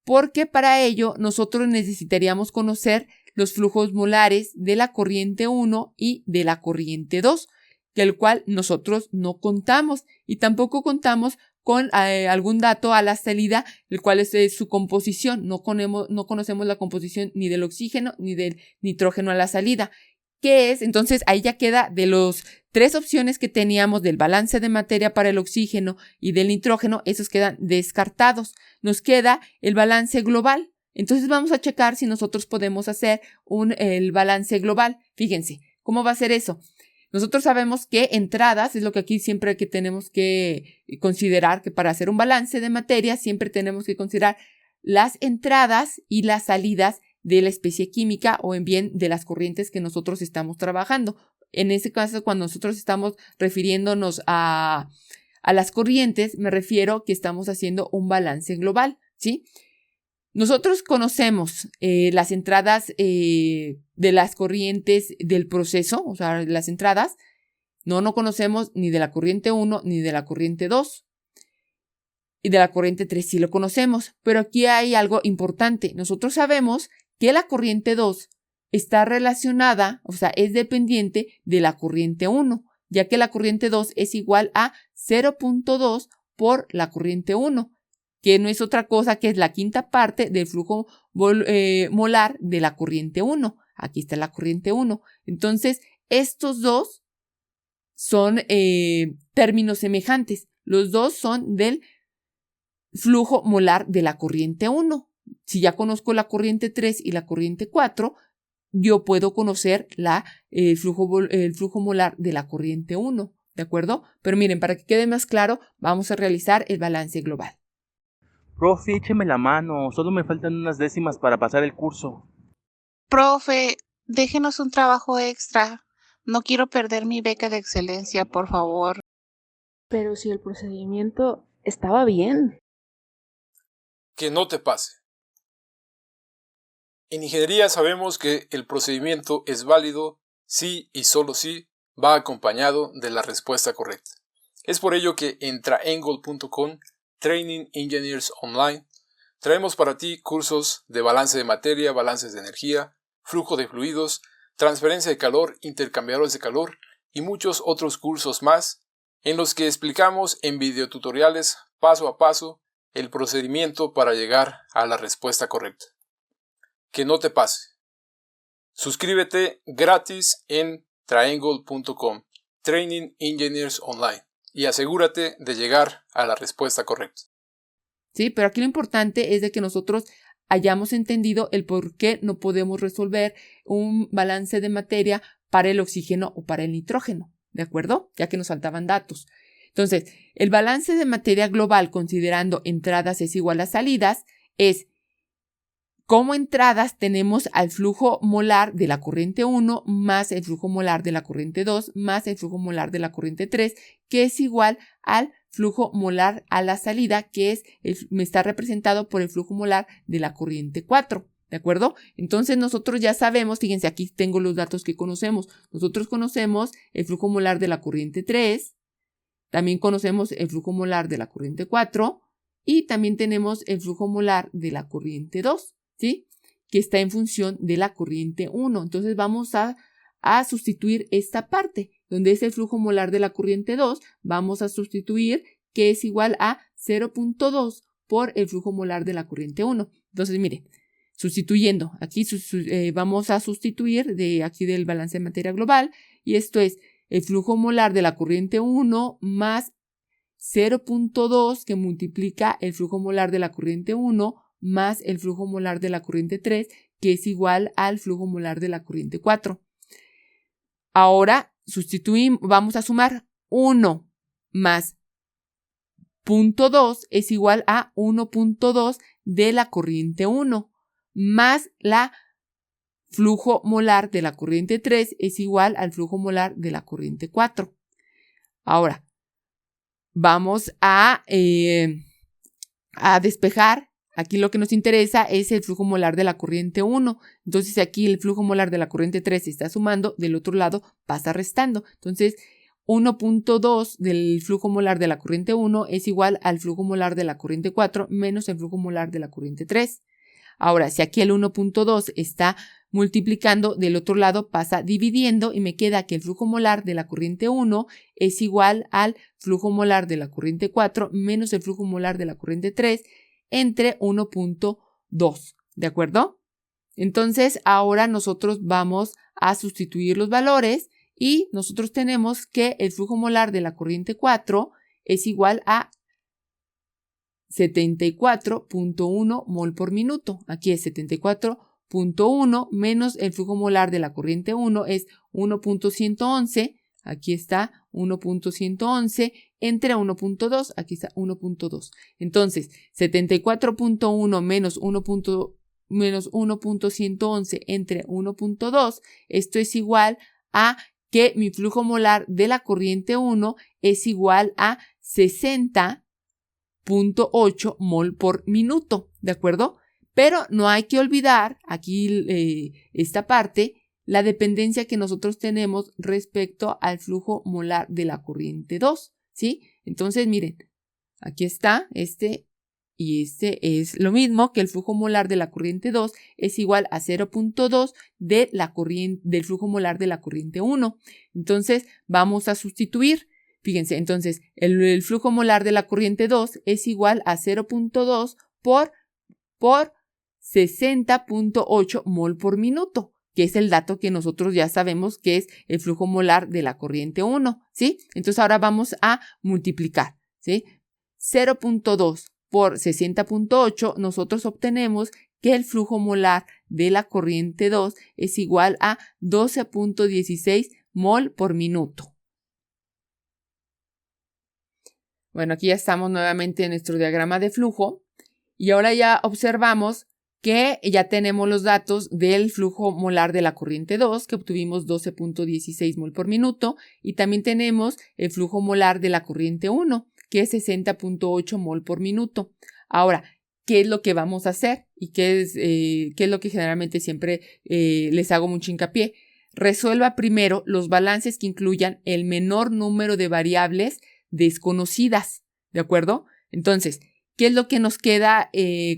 Porque para ello nosotros necesitaríamos conocer los flujos molares de la corriente 1 y de la corriente 2, del cual nosotros no contamos y tampoco contamos con algún dato a la salida, el cual es su composición. No conocemos la composición ni del oxígeno ni del nitrógeno a la salida. ¿Qué es? Entonces ahí ya queda de los 3 opciones que teníamos del balance de materia para el oxígeno y del nitrógeno, esos quedan descartados. Nos queda el balance global. Entonces vamos a checar si nosotros podemos hacer el balance global. Fíjense, ¿cómo va a ser eso? Nosotros sabemos que entradas es lo que aquí siempre que tenemos que considerar, que para hacer un balance de materia siempre tenemos que considerar las entradas y las salidas de la especie química o en bien de las corrientes que nosotros estamos trabajando. En ese caso, cuando nosotros estamos refiriéndonos a las corrientes, me refiero que estamos haciendo un balance global, ¿sí? Nosotros conocemos las entradas de las corrientes del proceso, o sea, las entradas. No conocemos ni de la corriente 1 ni de la corriente 2. Y de la corriente 3 sí lo conocemos, pero aquí hay algo importante. Nosotros sabemos que la corriente 2 está relacionada, o sea, es dependiente de la corriente 1, ya que la corriente 2 es igual a 0.2 por la corriente 1, que no es otra cosa que es la quinta parte del flujo molar de la corriente 1. Aquí está la corriente 1. Entonces, estos dos son términos semejantes. Los dos son del flujo molar de la corriente 1. Si ya conozco la corriente 3 y la corriente 4, yo puedo conocer el flujo molar de la corriente 1. ¿de acuerdo? Pero miren, para que quede más claro, vamos a realizar el balance global. Profe, écheme la mano, solo me faltan unas décimas para pasar el curso. Profe, déjenos un trabajo extra. No quiero perder mi beca de excelencia, por favor. Pero si el procedimiento estaba bien. Que no te pase. En ingeniería sabemos que el procedimiento es válido si y solo si va acompañado de la respuesta correcta. Es por ello que en Triangle.com, Training Engineers Online, traemos para ti cursos de balance de materia, balances de energía, flujo de fluidos, transferencia de calor, intercambiadores de calor y muchos otros cursos más en los que explicamos en videotutoriales paso a paso el procedimiento para llegar a la respuesta correcta. Que no te pase. Suscríbete gratis en Triangle.com, Training Engineers Online, y asegúrate de llegar a la respuesta correcta. Sí, pero aquí lo importante es de que nosotros hayamos entendido el por qué no podemos resolver un balance de materia para el oxígeno o para el nitrógeno, ¿de acuerdo? Ya que nos faltaban datos. Entonces, el balance de materia global considerando entradas es igual a salidas es como entradas tenemos al flujo molar de la corriente 1 más el flujo molar de la corriente 2 más el flujo molar de la corriente 3, que es igual al flujo molar a la salida, que me está representado por el flujo molar de la corriente 4. ¿De acuerdo? Entonces nosotros ya sabemos, fíjense, aquí tengo los datos que conocemos. Nosotros conocemos el flujo molar de la corriente 3, también conocemos el flujo molar de la corriente 4 y también tenemos el flujo molar de la corriente 2. ¿Sí? Que está en función de la corriente 1. Entonces vamos a sustituir esta parte, donde es el flujo molar de la corriente 2, vamos a sustituir que es igual a 0.2 por el flujo molar de la corriente 1. Entonces, mire, sustituyendo, aquí vamos a sustituir de aquí del balance de materia global, y esto es el flujo molar de la corriente 1 más 0.2 que multiplica el flujo molar de la corriente 1 más el flujo molar de la corriente 3, que es igual al flujo molar de la corriente 4. Ahora vamos a sumar 1 más 0.2 es igual a 1.2 de la corriente 1, más la flujo molar de la corriente 3 es igual al flujo molar de la corriente 4. Ahora, vamos a despejar. Aquí lo que nos interesa es el flujo molar de la corriente 1. Entonces aquí el flujo molar de la corriente 3 se está sumando, del otro lado pasa restando. Entonces 1.2 del flujo molar de la corriente 1 es igual al flujo molar de la corriente 4 menos el flujo molar de la corriente 3. Ahora, si aquí el 1.2 está multiplicando, del otro lado pasa dividiendo y me queda que el flujo molar de la corriente 1 es igual al flujo molar de la corriente 4 menos el flujo molar de la corriente 3 entre 1.2, ¿de acuerdo? Entonces, ahora nosotros vamos a sustituir los valores y nosotros tenemos que el flujo molar de la corriente 4 es igual a 74.1 mol por minuto. Aquí es 74.1 menos el flujo molar de la corriente 1 es 1.111. Aquí está 1.111 entre 1.2, aquí está 1.2. Entonces, 74.1 menos 1.111 entre 1.2, esto es igual a que mi flujo molar de la corriente 1 es igual a 60.8 mol por minuto, ¿de acuerdo? Pero no hay que olvidar aquí esta parte, la dependencia que nosotros tenemos respecto al flujo molar de la corriente 2, ¿sí? Entonces, miren, aquí está y este es lo mismo que el flujo molar de la corriente 2 es igual a 0.2 del flujo molar de la corriente 1. Entonces, vamos a sustituir. Fíjense, entonces, el flujo molar de la corriente 2 es igual a 0.2 por 60.8 mol por minuto, que es el dato que nosotros ya sabemos que es el flujo molar de la corriente 1, ¿sí? Entonces ahora vamos a multiplicar, ¿sí? 0.2 por 60.8, nosotros obtenemos que el flujo molar de la corriente 2 es igual a 12.16 mol por minuto. Bueno, aquí ya estamos nuevamente en nuestro diagrama de flujo y ahora ya observamos que ya tenemos los datos del flujo molar de la corriente 2, que obtuvimos 12.16 mol por minuto, y también tenemos el flujo molar de la corriente 1, que es 60.8 mol por minuto. Ahora, ¿qué es lo que vamos a hacer? ¿Y qué es lo que generalmente siempre les hago mucho hincapié? Resuelva primero los balances que incluyan el menor número de variables desconocidas, ¿de acuerdo? Entonces, ¿qué es lo que nos queda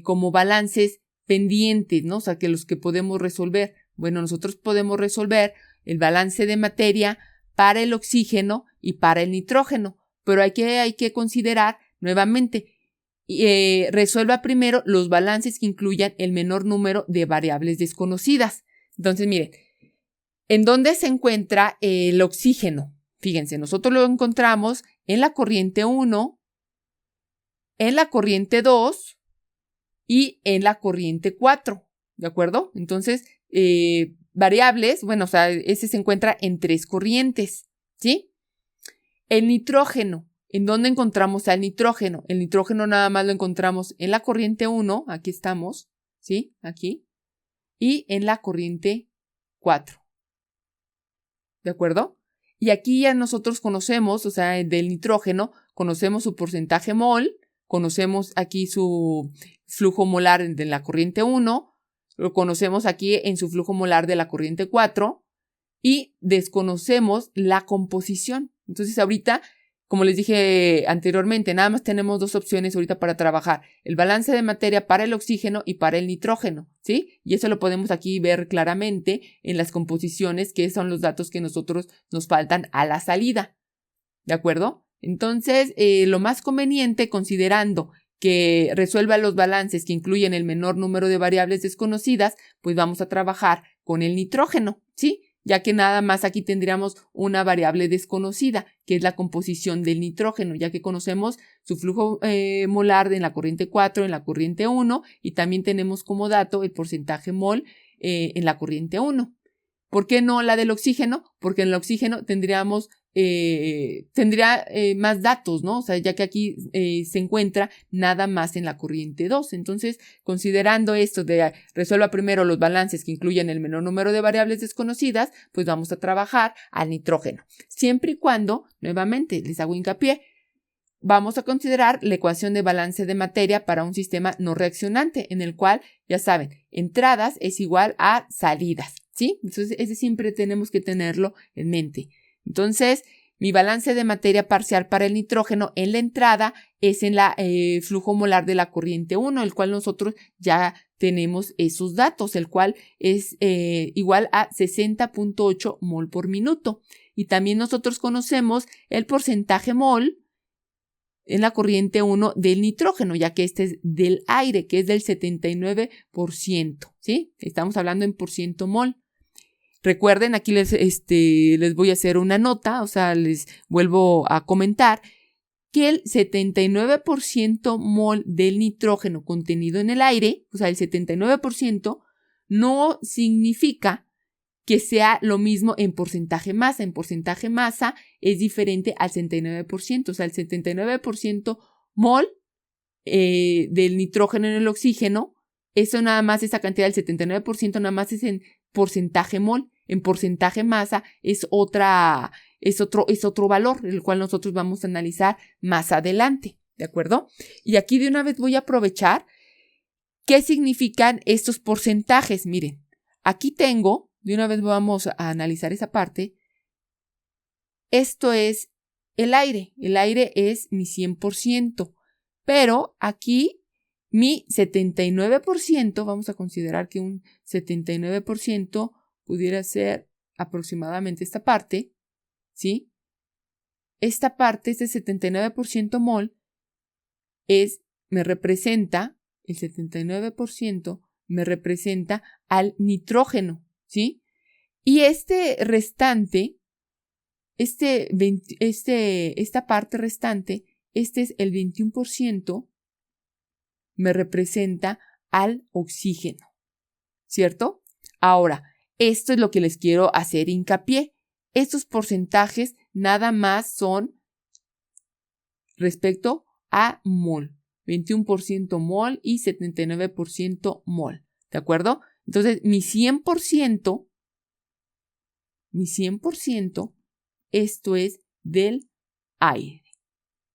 como balances pendientes, ¿no? O sea, que los que podemos resolver. Bueno, nosotros podemos resolver el balance de materia para el oxígeno y para el nitrógeno, pero hay que considerar nuevamente, resuelva primero los balances que incluyan el menor número de variables desconocidas. Entonces, miren, ¿en dónde se encuentra el oxígeno? Fíjense, nosotros lo encontramos en la corriente 1, en la corriente 2 y en la corriente 4, ¿de acuerdo? Entonces, variables, bueno, o sea, ese se encuentra en 3 corrientes, ¿sí? El nitrógeno, ¿en dónde encontramos al nitrógeno? El nitrógeno nada más lo encontramos en la corriente 1, aquí estamos, ¿sí? Aquí, y en la corriente 4, ¿de acuerdo? Y aquí ya nosotros conocemos, o sea, del nitrógeno, conocemos su porcentaje mol, conocemos aquí su flujo molar de la corriente 1, lo conocemos aquí en su flujo molar de la corriente 4 y desconocemos la composición. Entonces ahorita, como les dije anteriormente, nada más tenemos 2 opciones ahorita para trabajar, el balance de materia para el oxígeno y para el nitrógeno, ¿sí? Y eso lo podemos aquí ver claramente en las composiciones, que son los datos que nosotros nos faltan a la salida, ¿de acuerdo? Entonces, lo más conveniente, considerando que resuelva los balances que incluyen el menor número de variables desconocidas, pues vamos a trabajar con el nitrógeno, ¿sí? Ya que nada más aquí tendríamos una variable desconocida, que es la composición del nitrógeno, ya que conocemos su flujo molar en la corriente 4, en la corriente 1, y también tenemos como dato el porcentaje mol en la corriente 1. ¿Por qué no la del oxígeno? Porque en el oxígeno tendría más datos, ¿no? O sea, ya que aquí se encuentra nada más en la corriente 2. Entonces, considerando esto de resuelva primero los balances que incluyen el menor número de variables desconocidas, pues vamos a trabajar al nitrógeno. Siempre y cuando, nuevamente, les hago hincapié, vamos a considerar la ecuación de balance de materia para un sistema no reaccionante, en el cual, ya saben, entradas es igual a salidas, ¿sí? Entonces, ese siempre tenemos que tenerlo en mente. Entonces, mi balance de materia parcial para el nitrógeno en la entrada es en la flujo molar de la corriente 1, el cual nosotros ya tenemos esos datos, el cual es igual a 60.8 mol por minuto. Y también nosotros conocemos el porcentaje mol en la corriente 1 del nitrógeno, ya que este es del aire, que es del 79%, ¿sí? Estamos hablando en % mol. Recuerden, aquí les voy a hacer una nota, o sea, les vuelvo a comentar que el 79% mol del nitrógeno contenido en el aire, o sea, el 79%, no significa que sea lo mismo en porcentaje masa. En porcentaje masa es diferente al 79%, o sea, el 79% mol del nitrógeno en el oxígeno, eso nada más, esa cantidad del 79% nada más es en porcentaje mol. En porcentaje masa es otro valor, el cual nosotros vamos a analizar más adelante, ¿de acuerdo? Y aquí de una vez voy a aprovechar qué significan estos porcentajes. Miren, aquí tengo, de una vez vamos a analizar esa parte. Esto es el aire es mi 100%, pero aquí mi 79%, vamos a considerar que un 79% pudiera ser aproximadamente esta parte, ¿sí? Esta parte, este 79% mol, me representa, el 79% me representa al nitrógeno, ¿sí? Y este restante, esta parte restante, este es el 21%, me representa al oxígeno, ¿cierto? Ahora, esto es lo que les quiero hacer hincapié. Estos porcentajes nada más son respecto a mol. 21% mol y 79% mol. ¿De acuerdo? Entonces, mi 100%, esto es del aire.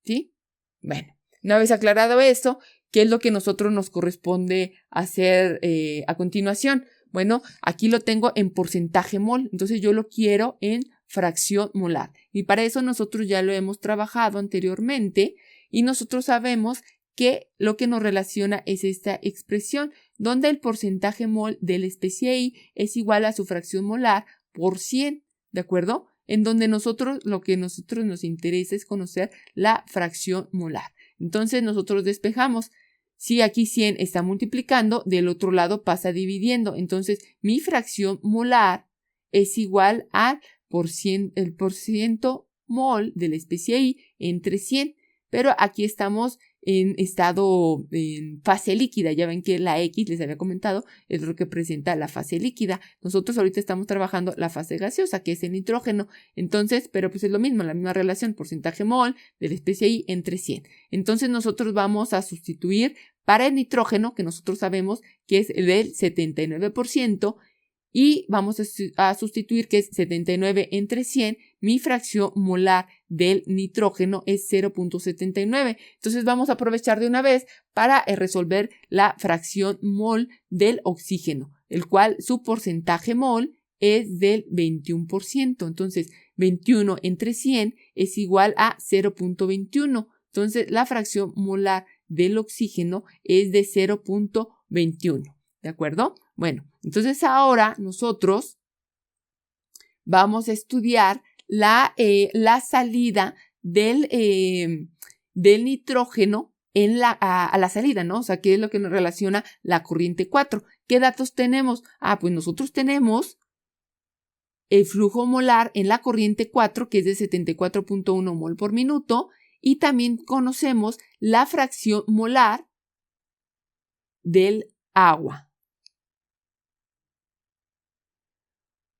¿Sí? Bueno, una vez aclarado esto, ¿qué es lo que nosotros nos corresponde hacer a continuación? Bueno, aquí lo tengo en porcentaje mol, entonces yo lo quiero en fracción molar. Y para eso nosotros ya lo hemos trabajado anteriormente y nosotros sabemos que lo que nos relaciona es esta expresión, donde el porcentaje mol de la especie I es igual a su fracción molar por 100, ¿de acuerdo? En donde lo que a nosotros nos interesa es conocer la fracción molar. Entonces nosotros despejamos. Si aquí 100 está multiplicando, del otro lado pasa dividiendo. Entonces mi fracción molar es igual al el porciento mol de la especie I entre 100. Pero aquí estamos en fase líquida. Ya ven que la X, les había comentado, es lo que presenta la fase líquida. Nosotros ahorita estamos trabajando la fase gaseosa, que es el nitrógeno. Entonces, pero pues es lo mismo, la misma relación, porcentaje mol de la especie I entre 100. Entonces nosotros vamos a sustituir para el nitrógeno, que nosotros sabemos que es del 79%, y vamos a sustituir que es 79 entre 100, mi fracción molar del nitrógeno es 0.79. Entonces vamos a aprovechar de una vez para resolver la fracción mol del oxígeno, el cual su porcentaje mol es del 21%. Entonces 21 entre 100 es igual a 0.21. Entonces la fracción molar del oxígeno es de 0.21. ¿De acuerdo? Bueno, entonces ahora nosotros vamos a estudiar la salida del nitrógeno a la salida, ¿no? O sea, ¿qué es lo que nos relaciona la corriente 4? ¿Qué datos tenemos? Pues nosotros tenemos el flujo molar en la corriente 4, que es de 74.1 mol por minuto, y también conocemos la fracción molar del agua.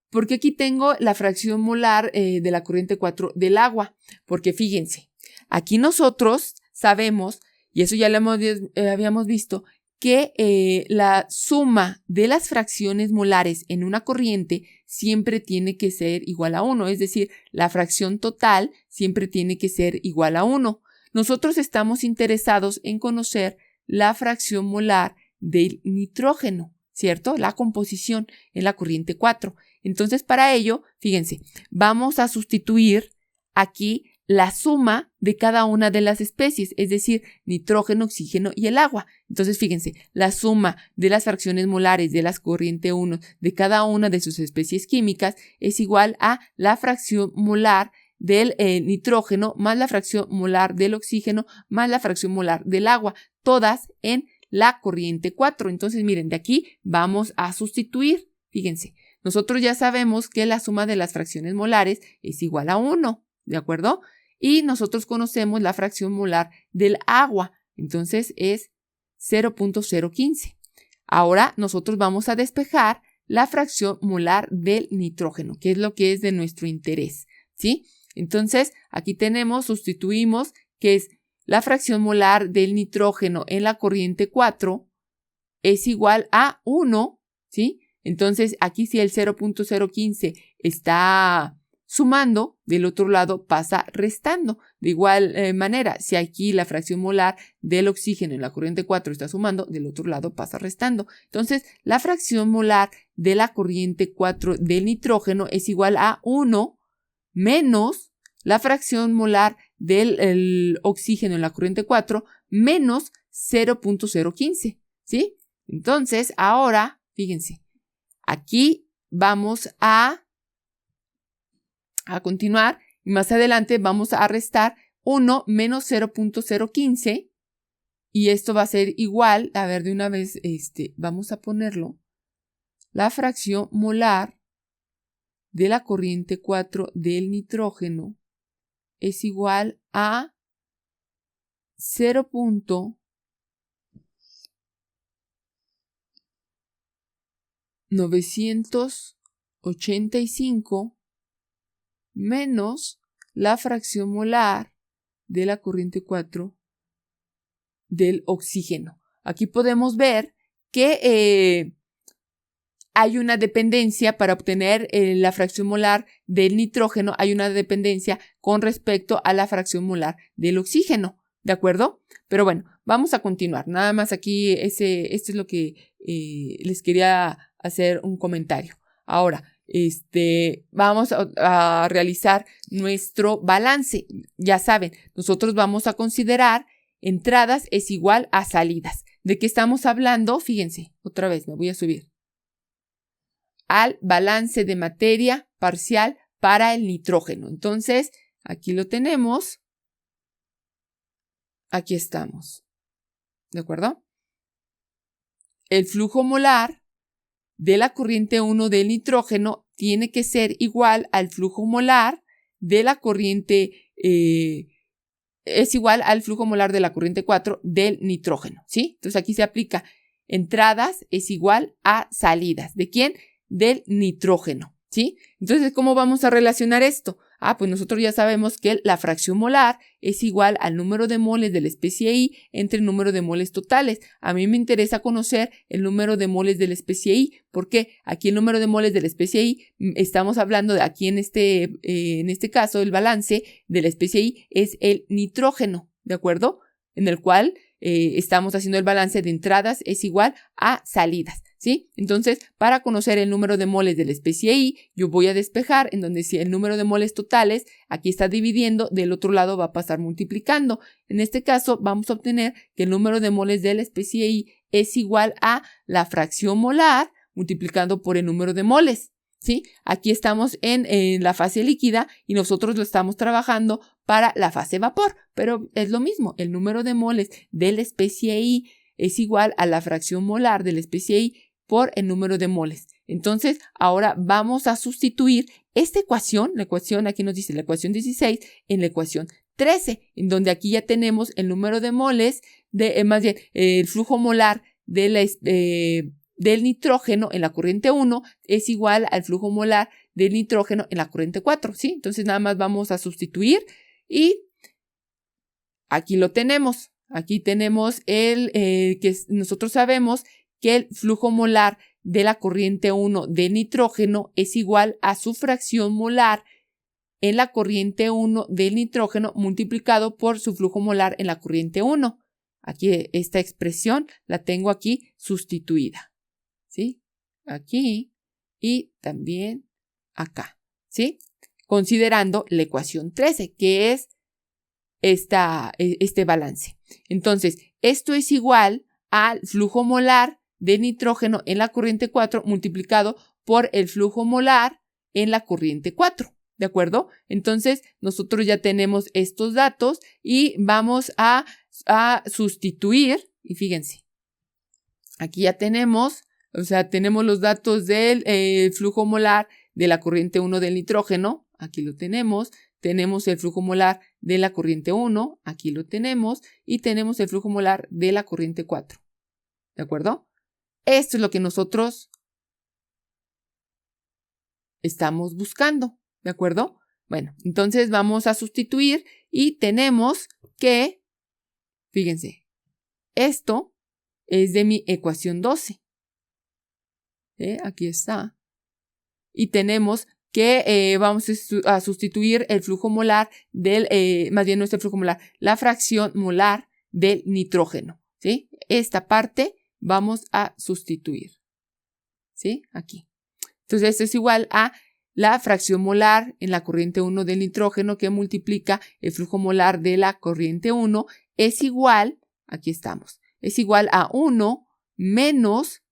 Porque aquí tengo la fracción molar de la corriente 4 del agua. Porque fíjense, aquí nosotros sabemos, y eso ya lo habíamos visto, que la suma de las fracciones molares en una corriente siempre tiene que ser igual a 1. Es decir, la fracción total siempre tiene que ser igual a 1. Nosotros estamos interesados en conocer la fracción molar del nitrógeno, ¿cierto? La composición en la corriente 4. Entonces, para ello, fíjense, vamos a sustituir aquí la suma de cada una de las especies, es decir, nitrógeno, oxígeno y el agua. Entonces, fíjense, la suma de las fracciones molares de la corriente 1 de cada una de sus especies químicas es igual a la fracción molar del nitrógeno más la fracción molar del oxígeno más la fracción molar del agua, todas en la corriente 4. Entonces, miren, de aquí vamos a sustituir, fíjense. Nosotros ya sabemos que la suma de las fracciones molares es igual a 1, ¿de acuerdo? Y nosotros conocemos la fracción molar del agua, entonces es 0.015. Ahora nosotros vamos a despejar la fracción molar del nitrógeno, que es lo que es de nuestro interés, ¿sí? Entonces, aquí sustituimos que es la fracción molar del nitrógeno en la corriente 4 es igual a 1, ¿sí? Entonces, aquí si el 0.015 está sumando, del otro lado pasa restando. De igual manera, si aquí la fracción molar del oxígeno en la corriente 4 está sumando, del otro lado pasa restando. Entonces, la fracción molar de la corriente 4 del nitrógeno es igual a 1 menos la fracción molar del oxígeno en la corriente 4 menos 0.015, ¿sí? Entonces, ahora, fíjense, aquí vamos a continuar y más adelante vamos a restar 1 menos 0.015 y esto va a ser igual, a ver de una vez, vamos a ponerlo, la fracción molar de la corriente 4 del nitrógeno es igual a 0.985 menos la fracción molar de la corriente 4 del oxígeno. Aquí podemos ver que hay una dependencia para obtener la fracción molar del nitrógeno, hay una dependencia con respecto a la fracción molar del oxígeno, ¿de acuerdo? Pero bueno, vamos a continuar. Nada más aquí, esto es lo que les quería hacer un comentario. Ahora, vamos a realizar nuestro balance. Ya saben, nosotros vamos a considerar entradas es igual a salidas. ¿De qué estamos hablando? Fíjense, otra vez me voy a subir. Al balance de materia parcial para el nitrógeno. Entonces, aquí lo tenemos. Aquí estamos. ¿De acuerdo? El flujo molar de la corriente 1 del nitrógeno tiene que ser igual al flujo molar de la corriente, es igual al flujo molar de la corriente 4 del nitrógeno, ¿sí? Entonces aquí se aplica entradas es igual a salidas. ¿De quién? Del nitrógeno, ¿sí? Entonces, ¿cómo vamos a relacionar esto? Pues nosotros ya sabemos que la fracción molar es igual al número de moles de la especie I entre el número de moles totales. A mí me interesa conocer el número de moles de la especie I, porque aquí el número de moles de la especie I, estamos hablando de aquí en este caso, el balance de la especie I es el nitrógeno, ¿de acuerdo? En el cual estamos haciendo el balance de entradas es igual a salidas, ¿sí? Entonces, para conocer el número de moles de la especie I, yo voy a despejar en donde si el número de moles totales aquí está dividiendo, del otro lado va a pasar multiplicando. En este caso, vamos a obtener que el número de moles de la especie I es igual a la fracción molar multiplicando por el número de moles, ¿sí? Aquí estamos en la fase líquida y nosotros lo estamos trabajando para la fase vapor, pero es lo mismo, el número de moles de la especie I es igual a la fracción molar de la especie I por el número de moles. Entonces, ahora vamos a sustituir esta ecuación, la ecuación, aquí nos dice la ecuación 16, en la ecuación 13, en donde aquí ya tenemos el número de moles, más bien, el flujo molar de del nitrógeno en la corriente 1 es igual al flujo molar del nitrógeno en la corriente 4, ¿sí? Entonces, nada más vamos a sustituir y aquí lo tenemos. Aquí tenemos que nosotros sabemos que el flujo molar de la corriente 1 de nitrógeno es igual a su fracción molar en la corriente 1 del nitrógeno multiplicado por su flujo molar en la corriente 1. Aquí esta expresión la tengo aquí sustituida, ¿sí? Aquí y también acá, ¿sí? Considerando la ecuación 13, que es este balance. Entonces, esto es igual al flujo molar de nitrógeno en la corriente 4 multiplicado por el flujo molar en la corriente 4, ¿de acuerdo? Entonces, nosotros ya tenemos estos datos y vamos a sustituir, y fíjense, aquí ya tenemos, tenemos los datos del flujo molar de la corriente 1 del nitrógeno, aquí lo tenemos el flujo molar de la corriente 1, aquí lo tenemos, y tenemos el flujo molar de la corriente 4, ¿de acuerdo? Esto es lo que nosotros estamos buscando, ¿de acuerdo? Bueno, entonces vamos a sustituir y tenemos que, fíjense, esto es de mi ecuación 12. Aquí está. Y tenemos que vamos a sustituir el flujo molar más bien no es el flujo molar, la fracción molar del nitrógeno, ¿sí? Esta parte vamos a sustituir, ¿sí? Aquí. Entonces, esto es igual a la fracción molar en la corriente 1 del nitrógeno que multiplica el flujo molar de la corriente 1 es igual, aquí estamos, es igual a 1 menos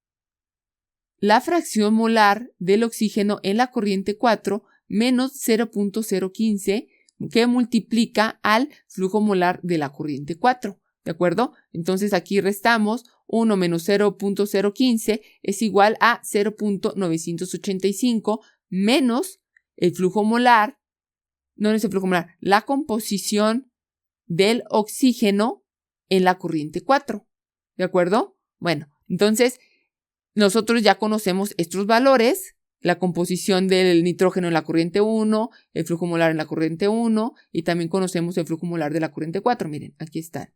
la fracción molar del oxígeno en la corriente 4 menos 0.015 que multiplica al flujo molar de la corriente 4, ¿de acuerdo? Entonces aquí restamos 1 menos 0.015 es igual a 0.985 menos el flujo molar, no es el flujo molar, la composición del oxígeno en la corriente 4, ¿de acuerdo? Bueno, entonces nosotros ya conocemos estos valores, la composición del nitrógeno en la corriente 1, el flujo molar en la corriente 1 y también conocemos el flujo molar de la corriente 4. Miren, aquí están.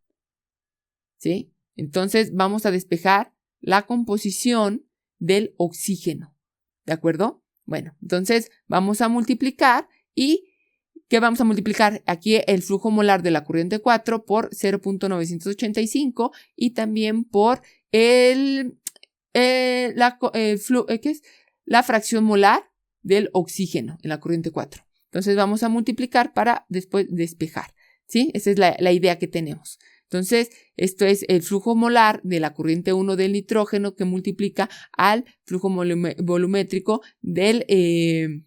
¿Sí? Entonces vamos a despejar la composición del oxígeno. ¿De acuerdo? Bueno, entonces vamos a multiplicar y ¿qué vamos a multiplicar? Aquí el flujo molar de la corriente 4 por 0.985 y también por la fracción molar del oxígeno en la corriente 4. Entonces vamos a multiplicar para después despejar, ¿sí? Esa es la idea que tenemos. Entonces, esto es el flujo molar de la corriente 1 del nitrógeno que multiplica al flujo volumétrico del el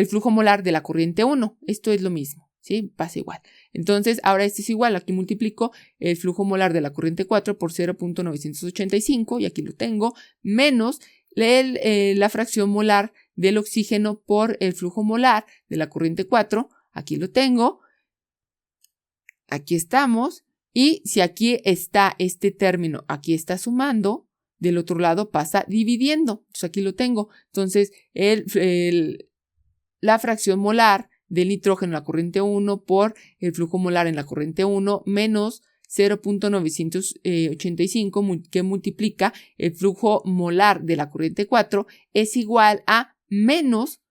flujo molar de la corriente 1. Esto es lo mismo, ¿sí? Pasa igual. Entonces, ahora esto es igual. Aquí multiplico el flujo molar de la corriente 4 por 0.985, y aquí lo tengo, menos la fracción molar del oxígeno por el flujo molar de la corriente 4. Aquí lo tengo. Aquí estamos. Y si aquí está este término, aquí está sumando, del otro lado pasa dividiendo. Entonces, aquí lo tengo. Entonces, la fracción molar del nitrógeno en la corriente 1 por el flujo molar en la corriente 1 menos 0.985 que multiplica el flujo molar de la corriente 4 es igual a menos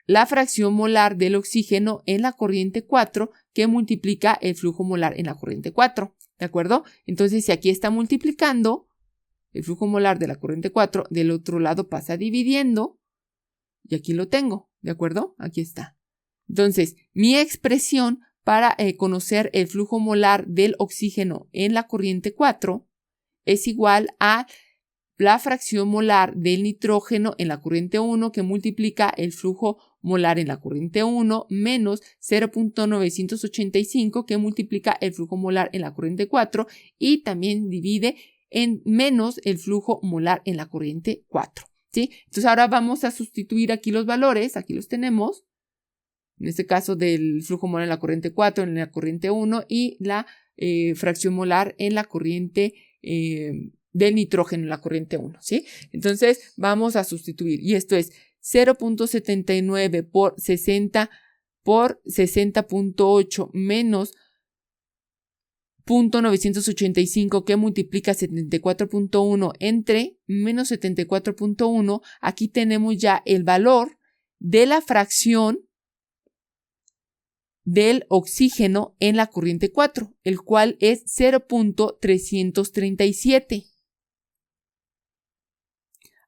la fracción molar del oxígeno en la corriente 4 que multiplica el flujo molar en la corriente 4. ¿De acuerdo? Entonces, si aquí está multiplicando el flujo molar de la corriente 4, del otro lado pasa dividiendo. Y aquí lo tengo, ¿de acuerdo? Aquí está. Entonces, mi expresión para conocer el flujo molar del oxígeno en la corriente 4 es igual a la fracción molar del nitrógeno en la corriente 1 que multiplica el flujo molar en la corriente 1 menos 0.985 que multiplica el flujo molar en la corriente 4 y también divide en menos el flujo molar en la corriente 4. ¿Sí? Entonces ahora vamos a sustituir aquí los valores, aquí los tenemos, en este caso del flujo molar en la corriente 4, en la corriente 1 y la fracción molar en la corriente del nitrógeno en la corriente 1, ¿sí? Entonces vamos a sustituir y esto es 0.79 por 60 por 60.8 menos 0.985 que multiplica 74.1 entre menos 74.1, aquí tenemos ya el valor de la fracción del oxígeno en la corriente 4, el cual es 0.337.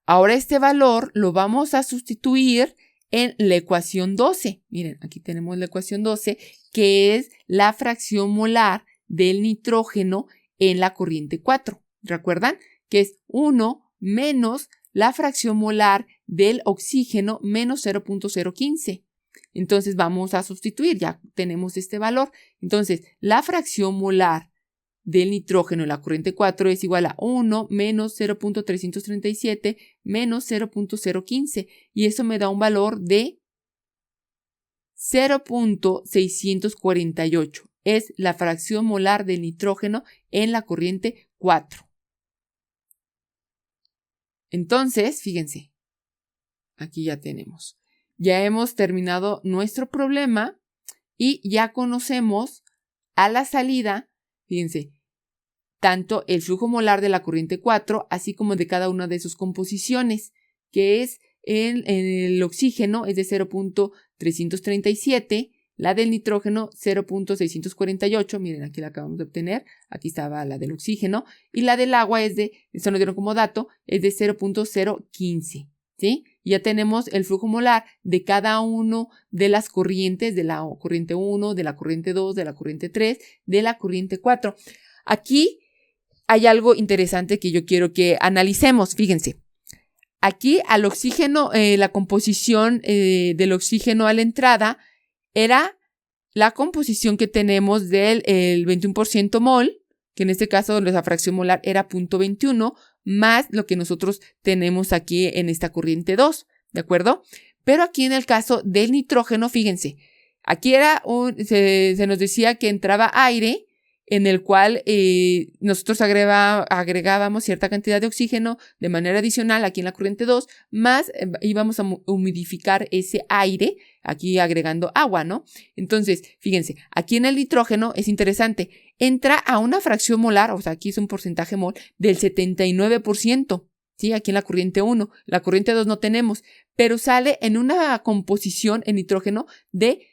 Ahora este valor lo vamos a sustituir en la ecuación 12. Miren, aquí tenemos la ecuación 12, que es la fracción molar del nitrógeno en la corriente 4. ¿Recuerdan? Que es 1 menos la fracción molar del oxígeno menos 0.015. Entonces vamos a sustituir, ya tenemos este valor. Entonces la fracción molar del nitrógeno en la corriente 4 es igual a 1 menos 0.337 menos 0.015 y eso me da un valor de 0.648. Es la fracción molar del nitrógeno en la corriente 4. Entonces, fíjense, aquí ya tenemos. Ya hemos terminado nuestro problema y ya conocemos a la salida, fíjense, tanto el flujo molar de la corriente 4, así como de cada una de sus composiciones, que es el oxígeno es de 0.337, la del nitrógeno 0.648, miren, aquí la acabamos de obtener, aquí estaba la del oxígeno, y la del agua esto nos dieron como dato, es de 0.015, ¿sí? Ya tenemos el flujo molar de cada uno de las corrientes, de la corriente 1, de la corriente 2, de la corriente 3, de la corriente 4. Aquí hay algo interesante que yo quiero que analicemos, fíjense. Aquí al oxígeno, la composición del oxígeno a la entrada era la composición que tenemos del 21% mol, que en este caso la fracción molar era 0.21, más lo que nosotros tenemos aquí en esta corriente 2, ¿de acuerdo? Pero aquí en el caso del nitrógeno, fíjense, aquí era se nos decía que entraba aire en el cual nosotros agregábamos cierta cantidad de oxígeno de manera adicional aquí en la corriente 2, más íbamos a humidificar ese aire, aquí agregando agua, ¿no? Entonces, fíjense, aquí en el nitrógeno es interesante, entra a una fracción molar, o sea, aquí es un porcentaje mol, del 79%, ¿sí? Aquí en la corriente 1, la corriente 2 no tenemos, pero sale en una composición en nitrógeno de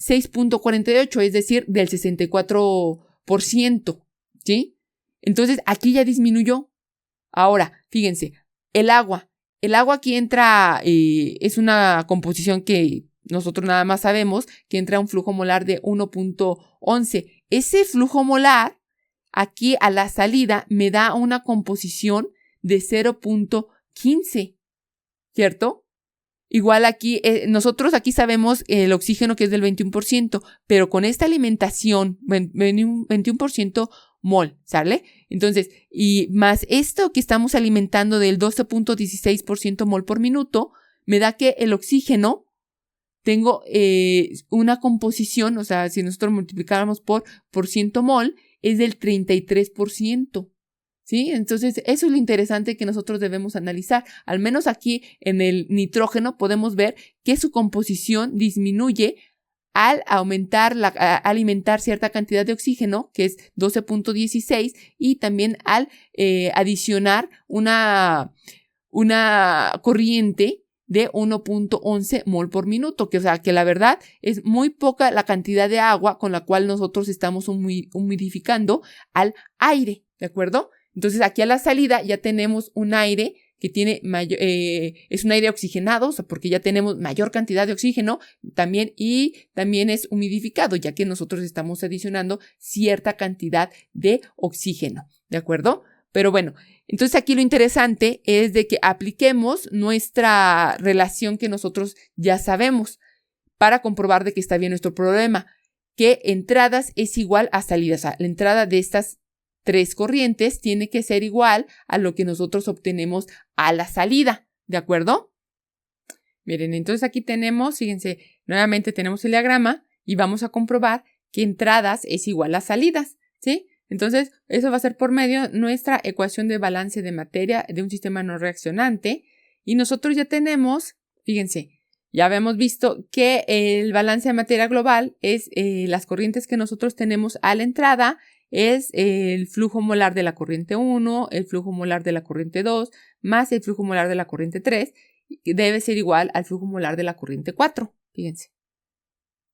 6.48, es decir, del 64%, ¿sí? Entonces, aquí ya disminuyó. Ahora, fíjense, el agua aquí entra, es una composición que nosotros nada más sabemos que entra a un flujo molar de 1.11. Ese flujo molar, aquí a la salida, me da una composición de 0.15, ¿cierto? Igual aquí, nosotros aquí sabemos el oxígeno que es del 21%, pero con esta alimentación, 21% mol, ¿sale? Entonces, y más esto que estamos alimentando del 12.16% mol por minuto, me da que el oxígeno tengo una composición, o sea, si nosotros multiplicáramos por ciento mol, es del 33%. ¿Sí? Entonces, eso es lo interesante que nosotros debemos analizar. Al menos aquí en el nitrógeno podemos ver que su composición disminuye al alimentar cierta cantidad de oxígeno, que es 12.16, y también al adicionar una corriente de 1.11 mol por minuto, que, o sea, que la verdad es muy poca la cantidad de agua con la cual nosotros estamos humidificando al aire, ¿de acuerdo? Entonces, aquí a la salida ya tenemos un aire que tiene es un aire oxigenado, o sea, porque ya tenemos mayor cantidad de oxígeno también, y también es humidificado, ya que nosotros estamos adicionando cierta cantidad de oxígeno, ¿de acuerdo? Pero bueno, entonces aquí lo interesante es de que apliquemos nuestra relación que nosotros ya sabemos para comprobar de que está bien nuestro problema, que entradas es igual a salidas. O sea, la entrada de estas 3 corrientes tiene que ser igual a lo que nosotros obtenemos a la salida, ¿de acuerdo? Miren, entonces aquí tenemos, fíjense, nuevamente tenemos el diagrama y vamos a comprobar que entradas es igual a salidas, ¿sí? Entonces, eso va a ser por medio de nuestra ecuación de balance de materia de un sistema no reaccionante, y nosotros ya tenemos, fíjense, ya habíamos visto que el balance de materia global es las corrientes que nosotros tenemos a la entrada, es el flujo molar de la corriente 1, el flujo molar de la corriente 2, más el flujo molar de la corriente 3, debe ser igual al flujo molar de la corriente 4. Fíjense.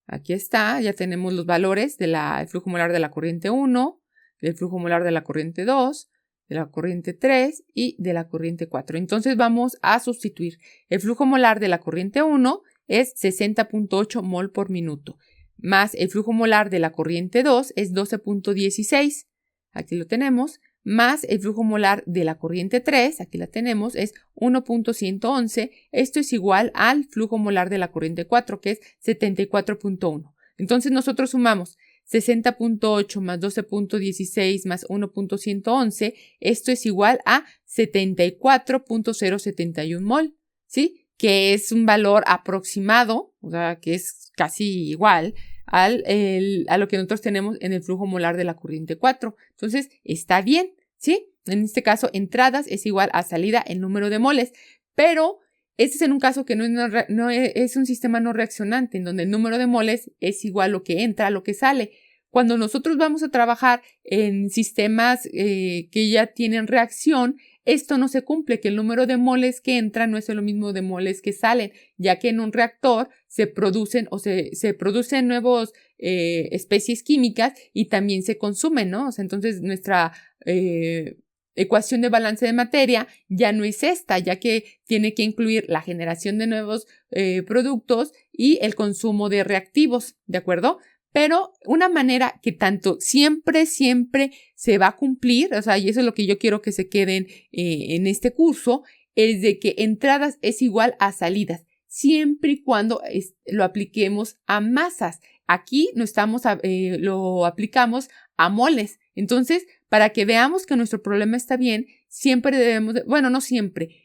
Aquí está, ya tenemos los valores del flujo molar de la corriente 1, del flujo molar de la corriente 2, de la corriente 3 y de la corriente 4. Entonces vamos a sustituir. El flujo molar de la corriente 1 es 60.8 mol por minuto, más el flujo molar de la corriente 2 es 12.16, aquí lo tenemos, más el flujo molar de la corriente 3, aquí la tenemos, es 1.111, esto es igual al flujo molar de la corriente 4, que es 74.1. Entonces nosotros sumamos 60.8 más 12.16 más 1.111, esto es igual a 74.071 mol, ¿sí? Que es un valor aproximado, o sea, que es casi igual a lo que nosotros tenemos en el flujo molar de la corriente 4. Entonces, está bien, ¿sí? En este caso, entradas es igual a salida en número de moles, pero este es en un caso que no es un sistema no reaccionante, en donde el número de moles es igual a lo que entra, a lo que sale. Cuando nosotros vamos a trabajar en sistemas que ya tienen reacción, esto no se cumple, que el número de moles que entran no es lo mismo de moles que salen, ya que en un reactor se producen nuevas especies químicas y también se consumen, ¿no? O sea, entonces nuestra ecuación de balance de materia ya no es esta, ya que tiene que incluir la generación de nuevos productos y el consumo de reactivos, ¿de acuerdo? Pero una manera que tanto siempre se va a cumplir, o sea, y eso es lo que yo quiero que se queden en este curso, es de que entradas es igual a salidas, siempre y cuando lo apliquemos a masas. Aquí lo aplicamos a moles. Entonces, para que veamos que nuestro problema está bien, siempre no siempre,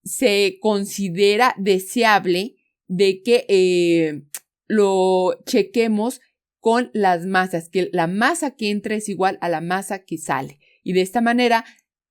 se considera deseable de que lo chequemos con las masas, que la masa que entra es igual a la masa que sale. Y de esta manera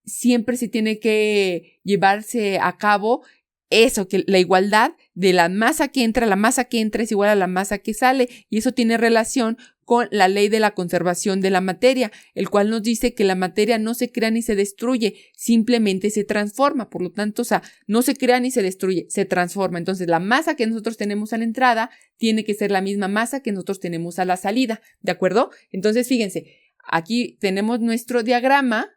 siempre se tiene que llevarse a cabo eso, que la igualdad de la masa que entra es igual a la masa que sale, y eso tiene relación con la ley de la conservación de la materia, el cual nos dice que la materia no se crea ni se destruye, simplemente se transforma. Por lo tanto, o sea, no se crea ni se destruye, se transforma. Entonces, la masa que nosotros tenemos a la entrada tiene que ser la misma masa que nosotros tenemos a la salida, ¿de acuerdo? Entonces, fíjense, aquí tenemos nuestro diagrama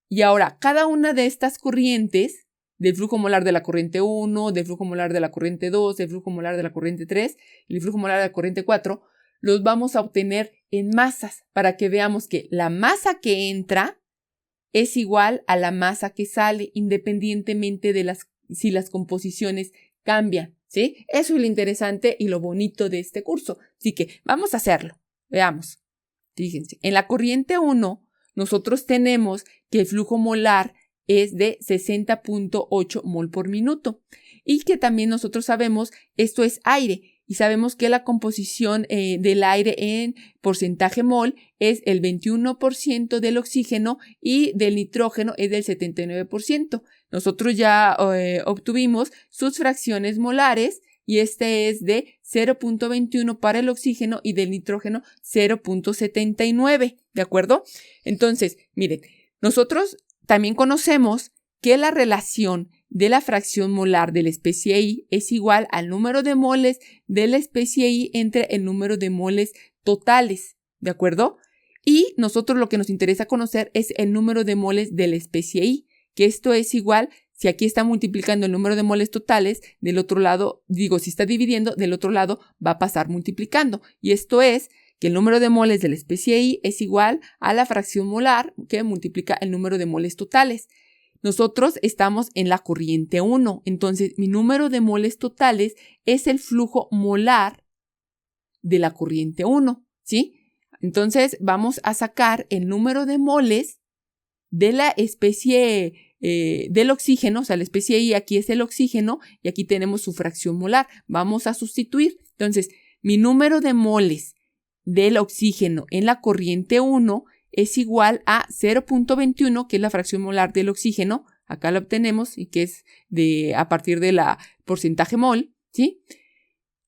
y ahora cada una de estas corrientes, del flujo molar de la corriente 1, del flujo molar de la corriente 2, del flujo molar de la corriente 3 y el flujo molar de la corriente 4, los vamos a obtener en masas para que veamos que la masa que entra es igual a la masa que sale, independientemente de si las composiciones cambian, ¿sí? Eso es lo interesante y lo bonito de este curso. Así que vamos a hacerlo. Veamos. Fíjense, en la corriente 1 nosotros tenemos que el flujo molar es de 60.8 mol por minuto y que también nosotros sabemos esto es aire y sabemos que la composición del aire en porcentaje mol es el 21% del oxígeno y del nitrógeno es del 79%. Nosotros ya obtuvimos sus fracciones molares y este es de 0.21 para el oxígeno y del nitrógeno 0.79, ¿de acuerdo? Entonces, miren, nosotros también conocemos que la relación de la fracción molar de la especie I es igual al número de moles de la especie I entre el número de moles totales, ¿de acuerdo? Y nosotros lo que nos interesa conocer es el número de moles de la especie I, que esto es igual, si aquí está multiplicando el número de moles totales, del otro lado, si está dividiendo, del otro lado va a pasar multiplicando. Y esto es que el número de moles de la especie I es igual a la fracción molar que multiplica el número de moles totales. Nosotros estamos en la corriente 1, entonces mi número de moles totales es el flujo molar de la corriente 1, ¿sí? Entonces vamos a sacar el número de moles de la especie del oxígeno, o sea, la especie I aquí es el oxígeno y aquí tenemos su fracción molar. Vamos a sustituir. Entonces, mi número de moles del oxígeno en la corriente 1 es igual a 0.21, que es la fracción molar del oxígeno. Acá la obtenemos y que es a partir de la porcentaje mol, ¿sí?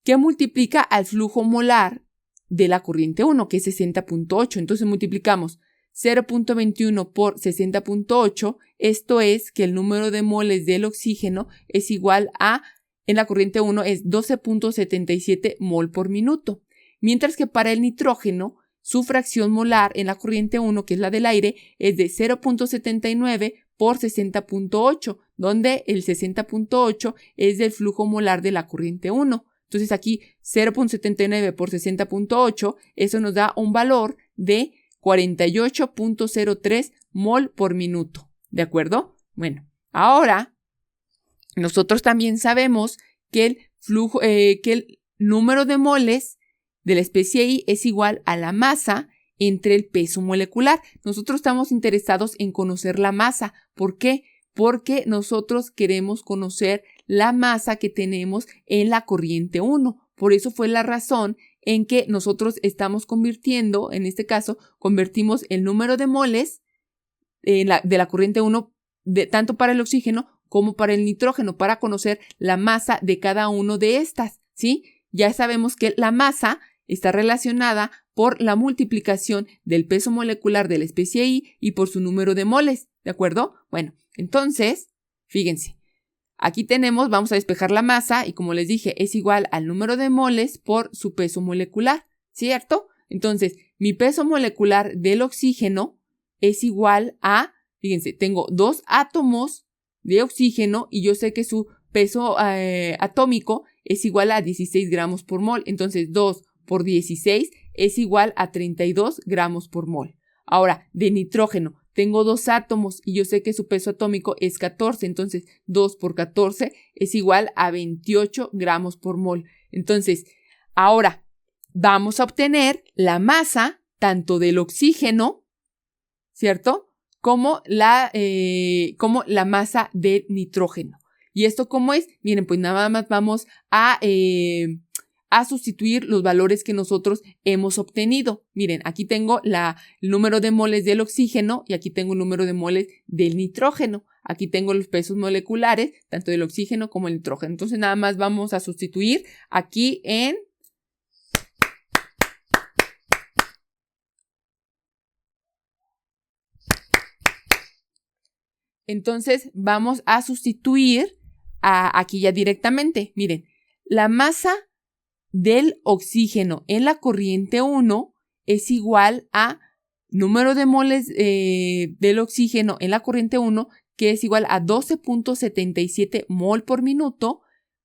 Que multiplica al flujo molar de la corriente 1, que es 60.8. Entonces multiplicamos 0.21 por 60.8. Esto es que el número de moles del oxígeno es igual a, en la corriente 1, es 12.77 mol por minuto. Mientras que para el nitrógeno, su fracción molar en la corriente 1, que es la del aire, es de 0.79 por 60.8, donde el 60.8 es del flujo molar de la corriente 1. Entonces aquí 0.79 por 60.8, eso nos da un valor de 48.03 mol por minuto, ¿de acuerdo? Bueno, ahora nosotros también sabemos que el número de moles de la especie I es igual a la masa entre el peso molecular. Nosotros estamos interesados en conocer la masa. ¿Por qué? Porque nosotros queremos conocer la masa que tenemos en la corriente 1. Por eso fue la razón en que nosotros estamos convirtiendo, en este caso, convertimos el número de moles de la corriente 1 tanto para el oxígeno como para el nitrógeno, para conocer la masa de cada uno de estas, ¿sí? Ya sabemos que la masa está relacionada por la multiplicación del peso molecular de la especie I y por su número de moles, ¿de acuerdo? Bueno, entonces, fíjense, aquí vamos a despejar la masa y como les dije, es igual al número de moles por su peso molecular, ¿cierto? Entonces, mi peso molecular del oxígeno es igual a, fíjense, tengo 2 átomos de oxígeno y yo sé que su peso atómico es igual a 16 gramos por mol. Entonces, 2 por 16 es igual a 32 gramos por mol. Ahora, de nitrógeno, tengo 2 átomos y yo sé que su peso atómico es 14. Entonces, 2 por 14 es igual a 28 gramos por mol. Entonces, ahora vamos a obtener la masa tanto del oxígeno, ¿cierto? Como la masa del nitrógeno. ¿Y esto cómo es? Miren, pues nada más vamos a a sustituir los valores que nosotros hemos obtenido. Miren, aquí tengo el número de moles del oxígeno y aquí tengo el número de moles del nitrógeno. Aquí tengo los pesos moleculares, tanto del oxígeno como el nitrógeno. Entonces nada más vamos a sustituir aquí en... Entonces vamos a sustituir aquí ya directamente. Miren, la masa del oxígeno en la corriente 1 es igual a número de moles del oxígeno en la corriente 1, que es igual a 12.77 mol por minuto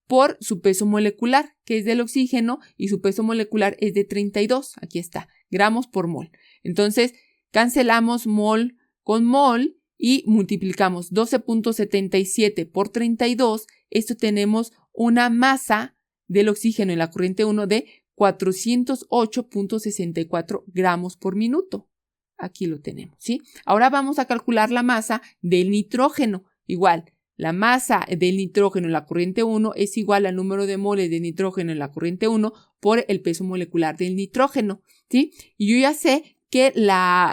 por su peso molecular, que es del oxígeno, y su peso molecular es de 32, aquí está, gramos por mol. Entonces, cancelamos mol con mol y multiplicamos 12.77 por 32. Esto tenemos una masa del oxígeno en la corriente 1 de 408.64 gramos por minuto. Aquí lo tenemos, ¿sí? Ahora vamos a calcular la masa del nitrógeno. Igual, la masa del nitrógeno en la corriente 1 es igual al número de moles de nitrógeno en la corriente 1 por el peso molecular del nitrógeno, ¿sí? Y yo ya sé que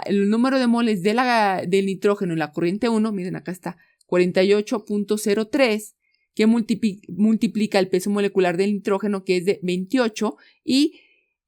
el número de moles del nitrógeno en la corriente 1, miren, acá está, 48.03, que multiplica el peso molecular del nitrógeno, que es de 28, y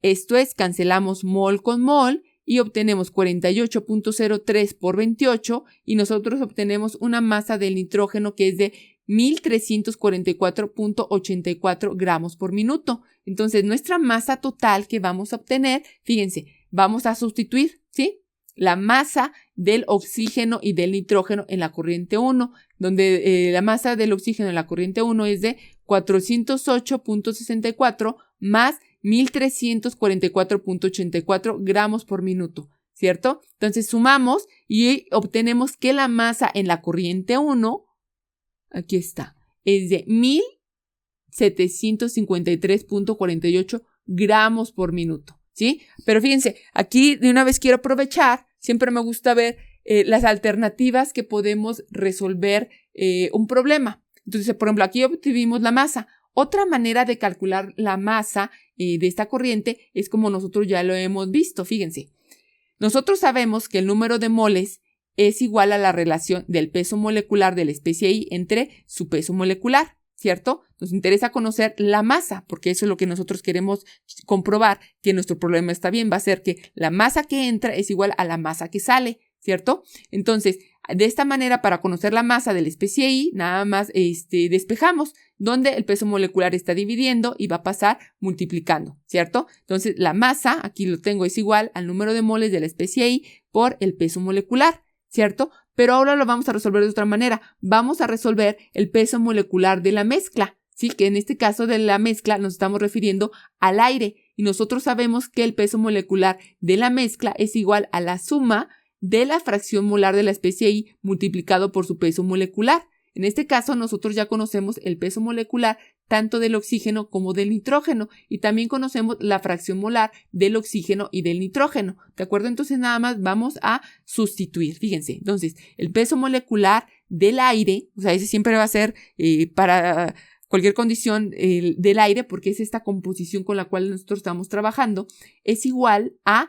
esto es, cancelamos mol con mol y obtenemos 48.03 por 28, y nosotros obtenemos una masa del nitrógeno que es de 1344.84 gramos por minuto. Entonces, nuestra masa total que vamos a obtener, fíjense, vamos a sustituir, ¿sí? La masa del oxígeno y del nitrógeno en la corriente 1, donde la masa del oxígeno en la corriente 1 es de 408.64 más 1344.84 gramos por minuto, ¿cierto? Entonces sumamos y obtenemos que la masa en la corriente 1, aquí está, es de 1753.48 gramos por minuto, ¿sí? Pero fíjense, aquí de una vez quiero aprovechar, siempre me gusta ver las alternativas que podemos resolver un problema. Entonces, por ejemplo, aquí obtuvimos la masa. Otra manera de calcular la masa de esta corriente es como nosotros ya lo hemos visto, fíjense. Nosotros sabemos que el número de moles es igual a la relación del peso molecular de la especie I entre su peso molecular, ¿cierto? Nos interesa conocer la masa, porque eso es lo que nosotros queremos comprobar, que nuestro problema está bien. Va a ser que la masa que entra es igual a la masa que sale, ¿cierto? Entonces, de esta manera, para conocer la masa de la especie I, nada más despejamos donde el peso molecular está dividiendo y va a pasar multiplicando, ¿cierto? Entonces, la masa, aquí lo tengo, es igual al número de moles de la especie I por el peso molecular, ¿cierto? Pero ahora lo vamos a resolver de otra manera. Vamos a resolver el peso molecular de la mezcla, ¿sí? Que en este caso de la mezcla nos estamos refiriendo al aire. Y nosotros sabemos que el peso molecular de la mezcla es igual a la suma de la fracción molar de la especie I multiplicado por su peso molecular. En este caso, nosotros ya conocemos el peso molecular tanto del oxígeno como del nitrógeno, y también conocemos la fracción molar del oxígeno y del nitrógeno, ¿de acuerdo? Entonces nada más vamos a sustituir, fíjense. Entonces, el peso molecular del aire, o sea, ese siempre va a ser para cualquier condición del aire, porque es esta composición con la cual nosotros estamos trabajando, es igual a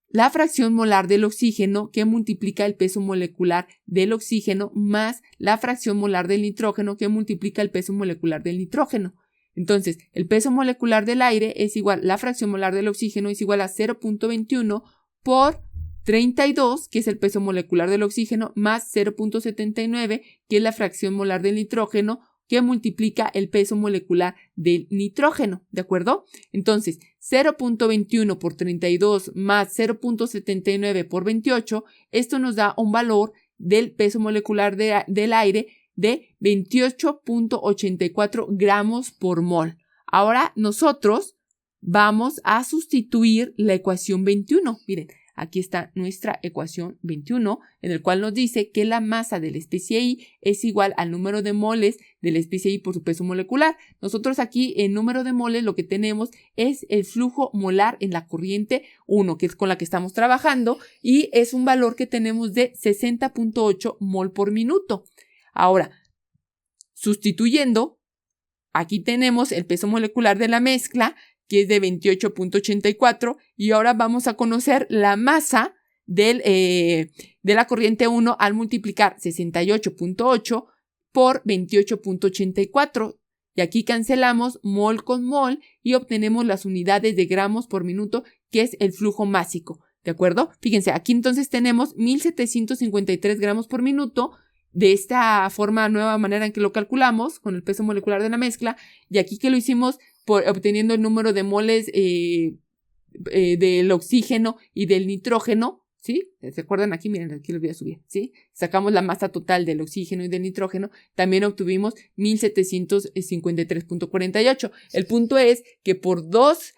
la fracción molar del oxígeno, que multiplica el peso molecular del oxígeno, más la fracción molar del nitrógeno, que multiplica el peso molecular del nitrógeno. Entonces, el peso molecular del aire es igual, la fracción molar del oxígeno es igual a 0.21 por 32, que es el peso molecular del oxígeno, más 0.79, que es la fracción molar del nitrógeno, que multiplica el peso molecular del nitrógeno, ¿de acuerdo? Entonces, 0.21 por 32 más 0.79 por 28, esto nos da un valor del peso molecular del aire de 28.84 gramos por mol. Ahora nosotros vamos a sustituir la ecuación 21. Miren, aquí está nuestra ecuación 21, en el cual nos dice que la masa de la especie I es igual al número de moles de la especie I por su peso molecular. Nosotros aquí en número de moles lo que tenemos es el flujo molar en la corriente 1, que es con la que estamos trabajando, y es un valor que tenemos de 60.8 mol por minuto. Ahora, sustituyendo, aquí tenemos el peso molecular de la mezcla, que es de 28.84, y ahora vamos a conocer la masa de la corriente 1 al multiplicar 68.8 por 28.84. Y aquí cancelamos mol con mol y obtenemos las unidades de gramos por minuto, que es el flujo másico, ¿de acuerdo? Fíjense, aquí entonces tenemos 1753 gramos por minuto, de esta forma, nueva manera en que lo calculamos, con el peso molecular de la mezcla, y aquí que lo hicimos obteniendo el número de moles del oxígeno y del nitrógeno, ¿sí? ¿Se acuerdan? Aquí, miren, aquí los voy a subir, ¿sí? Sacamos la masa total del oxígeno y del nitrógeno, también obtuvimos 1753.48. El punto es que por dos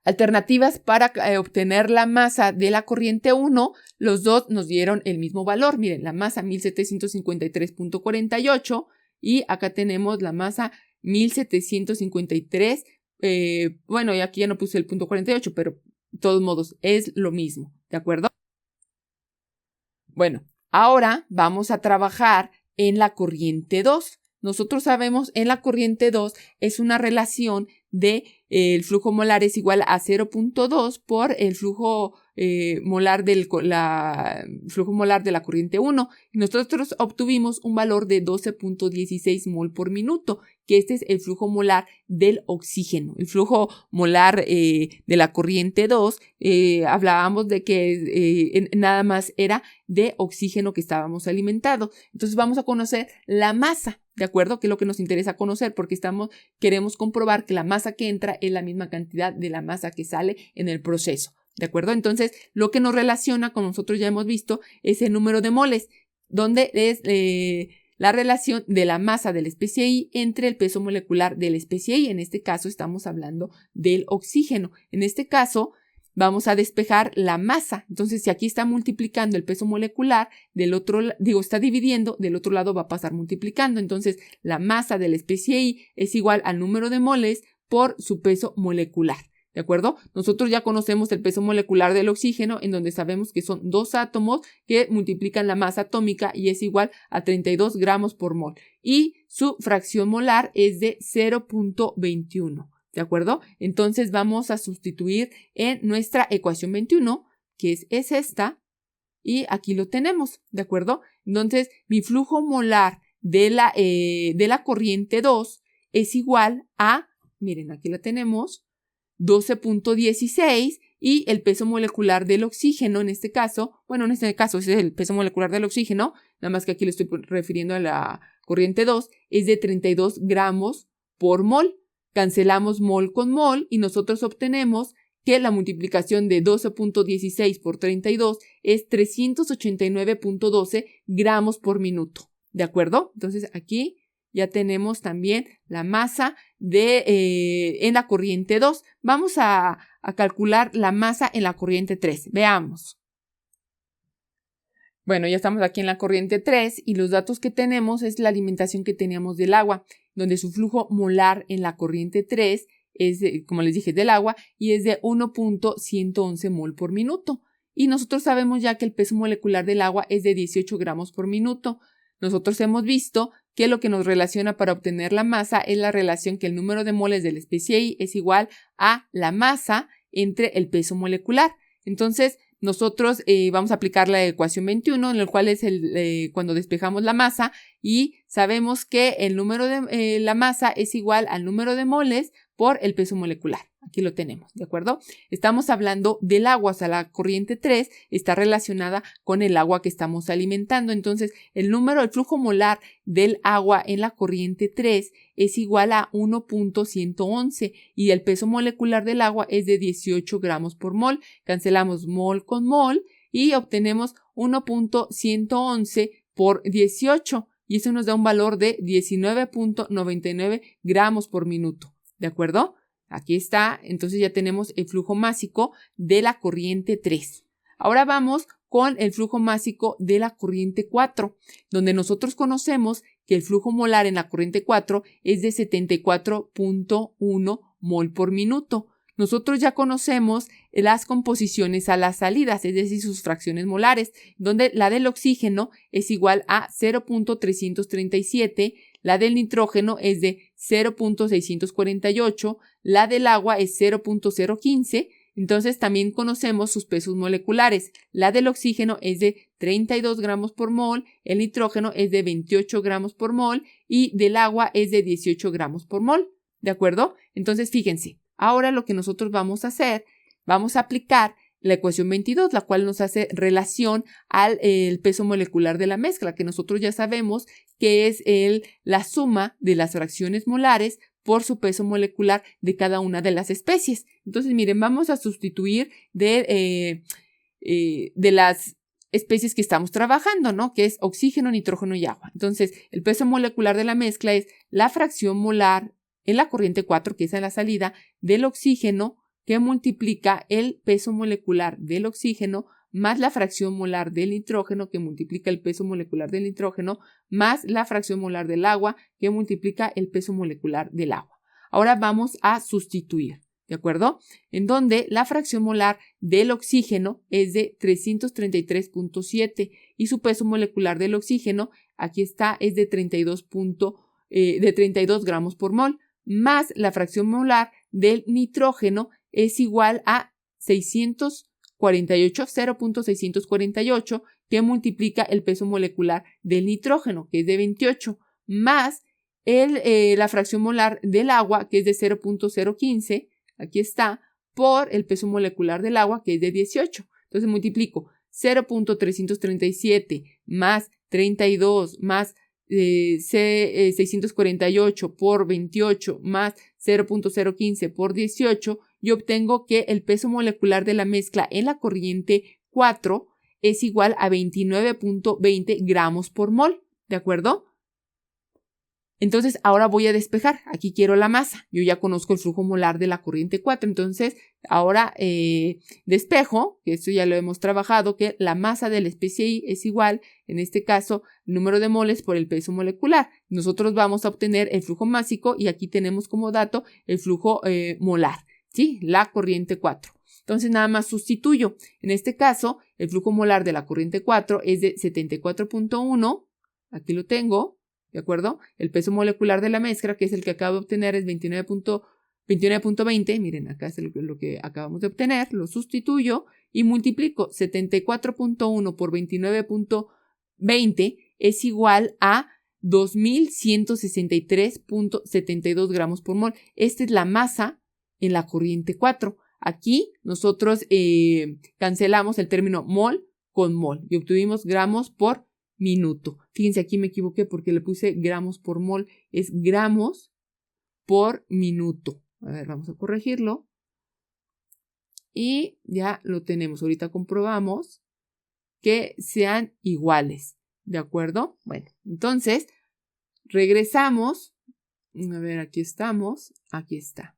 alternativas para obtener la masa de la corriente 1, los dos nos dieron el mismo valor. Miren, la masa 1753.48 y acá tenemos la masa 1753. Bueno, y aquí ya no puse el punto 48, pero de todos modos es lo mismo, ¿de acuerdo? Bueno, ahora vamos a trabajar en la corriente 2. Nosotros sabemos en la corriente 2 es una relación de el flujo molar es igual a 0.2 por el flujo molar flujo molar de la corriente 1. Nosotros obtuvimos un valor de 12.16 mol por minuto, que este es el flujo molar del oxígeno. El flujo molar de la corriente 2, hablábamos de que nada más era de oxígeno que estábamos alimentando. Entonces vamos a conocer la masa, ¿de acuerdo? Que es lo que nos interesa conocer, porque queremos comprobar que la masa que entra es la misma cantidad de la masa que sale en el proceso, ¿de acuerdo? Entonces, lo que nos relaciona, como nosotros ya hemos visto, es el número de moles, donde es la relación de la masa de la especie I entre el peso molecular de la especie I. En este caso, estamos hablando del oxígeno. En este caso, vamos a despejar la masa. Entonces, si aquí está multiplicando el peso molecular, está dividiendo, del otro lado va a pasar multiplicando. Entonces, la masa de la especie I es igual al número de moles por su peso molecular, ¿de acuerdo? Nosotros ya conocemos el peso molecular del oxígeno, en donde sabemos que son 2 átomos que multiplican la masa atómica y es igual a 32 gramos por mol. Y su fracción molar es de 0.21. ¿De acuerdo? Entonces vamos a sustituir en nuestra ecuación 21, que es esta, y aquí lo tenemos, ¿de acuerdo? Entonces mi flujo molar de la corriente 2 es igual a, miren, aquí la tenemos, 12.16, y el peso molecular del oxígeno en este caso es el peso molecular del oxígeno, nada más que aquí lo estoy refiriendo a la corriente 2, es de 32 gramos por mol. Cancelamos mol con mol y nosotros obtenemos que la multiplicación de 12.16 por 32 es 389.12 gramos por minuto, ¿de acuerdo? Entonces aquí ya tenemos también la masa en la corriente 2. Vamos a calcular la masa en la corriente 3. Veamos. Bueno, ya estamos aquí en la corriente 3 y los datos que tenemos es la alimentación que teníamos del agua, donde su flujo molar en la corriente 3 es, como les dije, del agua y es de 1.111 mol por minuto. Y nosotros sabemos ya que el peso molecular del agua es de 18 gramos por minuto. Nosotros hemos visto que lo que nos relaciona para obtener la masa es la relación que el número de moles de la especie I es igual a la masa entre el peso molecular. Entonces, nosotros vamos a aplicar la ecuación 21, en el cual es cuando despejamos la masa y sabemos que el número de la masa es igual al número de moles por el peso molecular. Aquí lo tenemos, ¿de acuerdo? Estamos hablando del agua, o sea, la corriente 3 está relacionada con el agua que estamos alimentando. Entonces, el flujo molar del agua en la corriente 3 es igual a 1.111 y el peso molecular del agua es de 18 gramos por mol. Cancelamos mol con mol y obtenemos 1.111 por 18 y eso nos da un valor de 19.99 gramos por minuto, ¿de acuerdo? Aquí está, entonces ya tenemos el flujo másico de la corriente 3. Ahora vamos con el flujo másico de la corriente 4, donde nosotros conocemos que el flujo molar en la corriente 4 es de 74.1 mol por minuto. Nosotros ya conocemos las composiciones a las salidas, es decir, sus fracciones molares, donde la del oxígeno es igual a 0.337, la del nitrógeno es de 0.648, la del agua es 0.015. Entonces también conocemos sus pesos moleculares. La del oxígeno es de 32 gramos por mol, el nitrógeno es de 28 gramos por mol y del agua es de 18 gramos por mol. ¿De acuerdo? Entonces fíjense, ahora lo que nosotros vamos a hacer, vamos a aplicar la ecuación 22, la cual nos hace relación al el peso molecular de la mezcla, que nosotros ya sabemos que es la suma de las fracciones molares por su peso molecular de cada una de las especies. Entonces, miren, vamos a sustituir de las especies que estamos trabajando, ¿no? Que es oxígeno, nitrógeno y agua. Entonces, el peso molecular de la mezcla es la fracción molar en la corriente 4, que es en la salida, del oxígeno, que multiplica el peso molecular del oxígeno más la fracción molar del nitrógeno, que multiplica el peso molecular del nitrógeno, más la fracción molar del agua, que multiplica el peso molecular del agua. Ahora vamos a sustituir, ¿de acuerdo? En donde la fracción molar del oxígeno es de 333.7 y su peso molecular del oxígeno, aquí está, es de 32 gramos por mol, más la fracción molar del nitrógeno es igual a 0.648, que multiplica el peso molecular del nitrógeno, que es de 28, más la fracción molar del agua, que es de 0.015, aquí está, por el peso molecular del agua, que es de 18. Entonces multiplico 0.337 más 32 más 648 por 28 más 0.015 por 18 y obtengo que el peso molecular de la mezcla en la corriente 4 es igual a 29.20 gramos por mol, ¿de acuerdo? Entonces ahora voy a despejar, aquí quiero la masa, yo ya conozco el flujo molar de la corriente 4, entonces ahora despejo, que esto ya lo hemos trabajado, que la masa de la especie I es igual, en este caso, número de moles por el peso molecular. Nosotros vamos a obtener el flujo másico y aquí tenemos como dato el flujo molar, ¿sí? La corriente 4. Entonces nada más sustituyo. En este caso, el flujo molar de la corriente 4 es de 74.1, aquí lo tengo, ¿de acuerdo? El peso molecular de la mezcla, que es el que acabo de obtener, es 29.20. Miren, acá es lo que acabamos de obtener. Lo sustituyo y multiplico 74.1 por 29.20 es igual a 2.163.72 gramos por mol. Esta es la masa en la corriente 4. Aquí nosotros cancelamos el término mol con mol y obtuvimos gramos por minuto. Fíjense, aquí me equivoqué porque le puse gramos por mol, es gramos por minuto. A ver, vamos a corregirlo. Y ya lo tenemos. Ahorita comprobamos que sean iguales. ¿De acuerdo? Bueno, entonces regresamos. A ver, aquí estamos. Aquí está.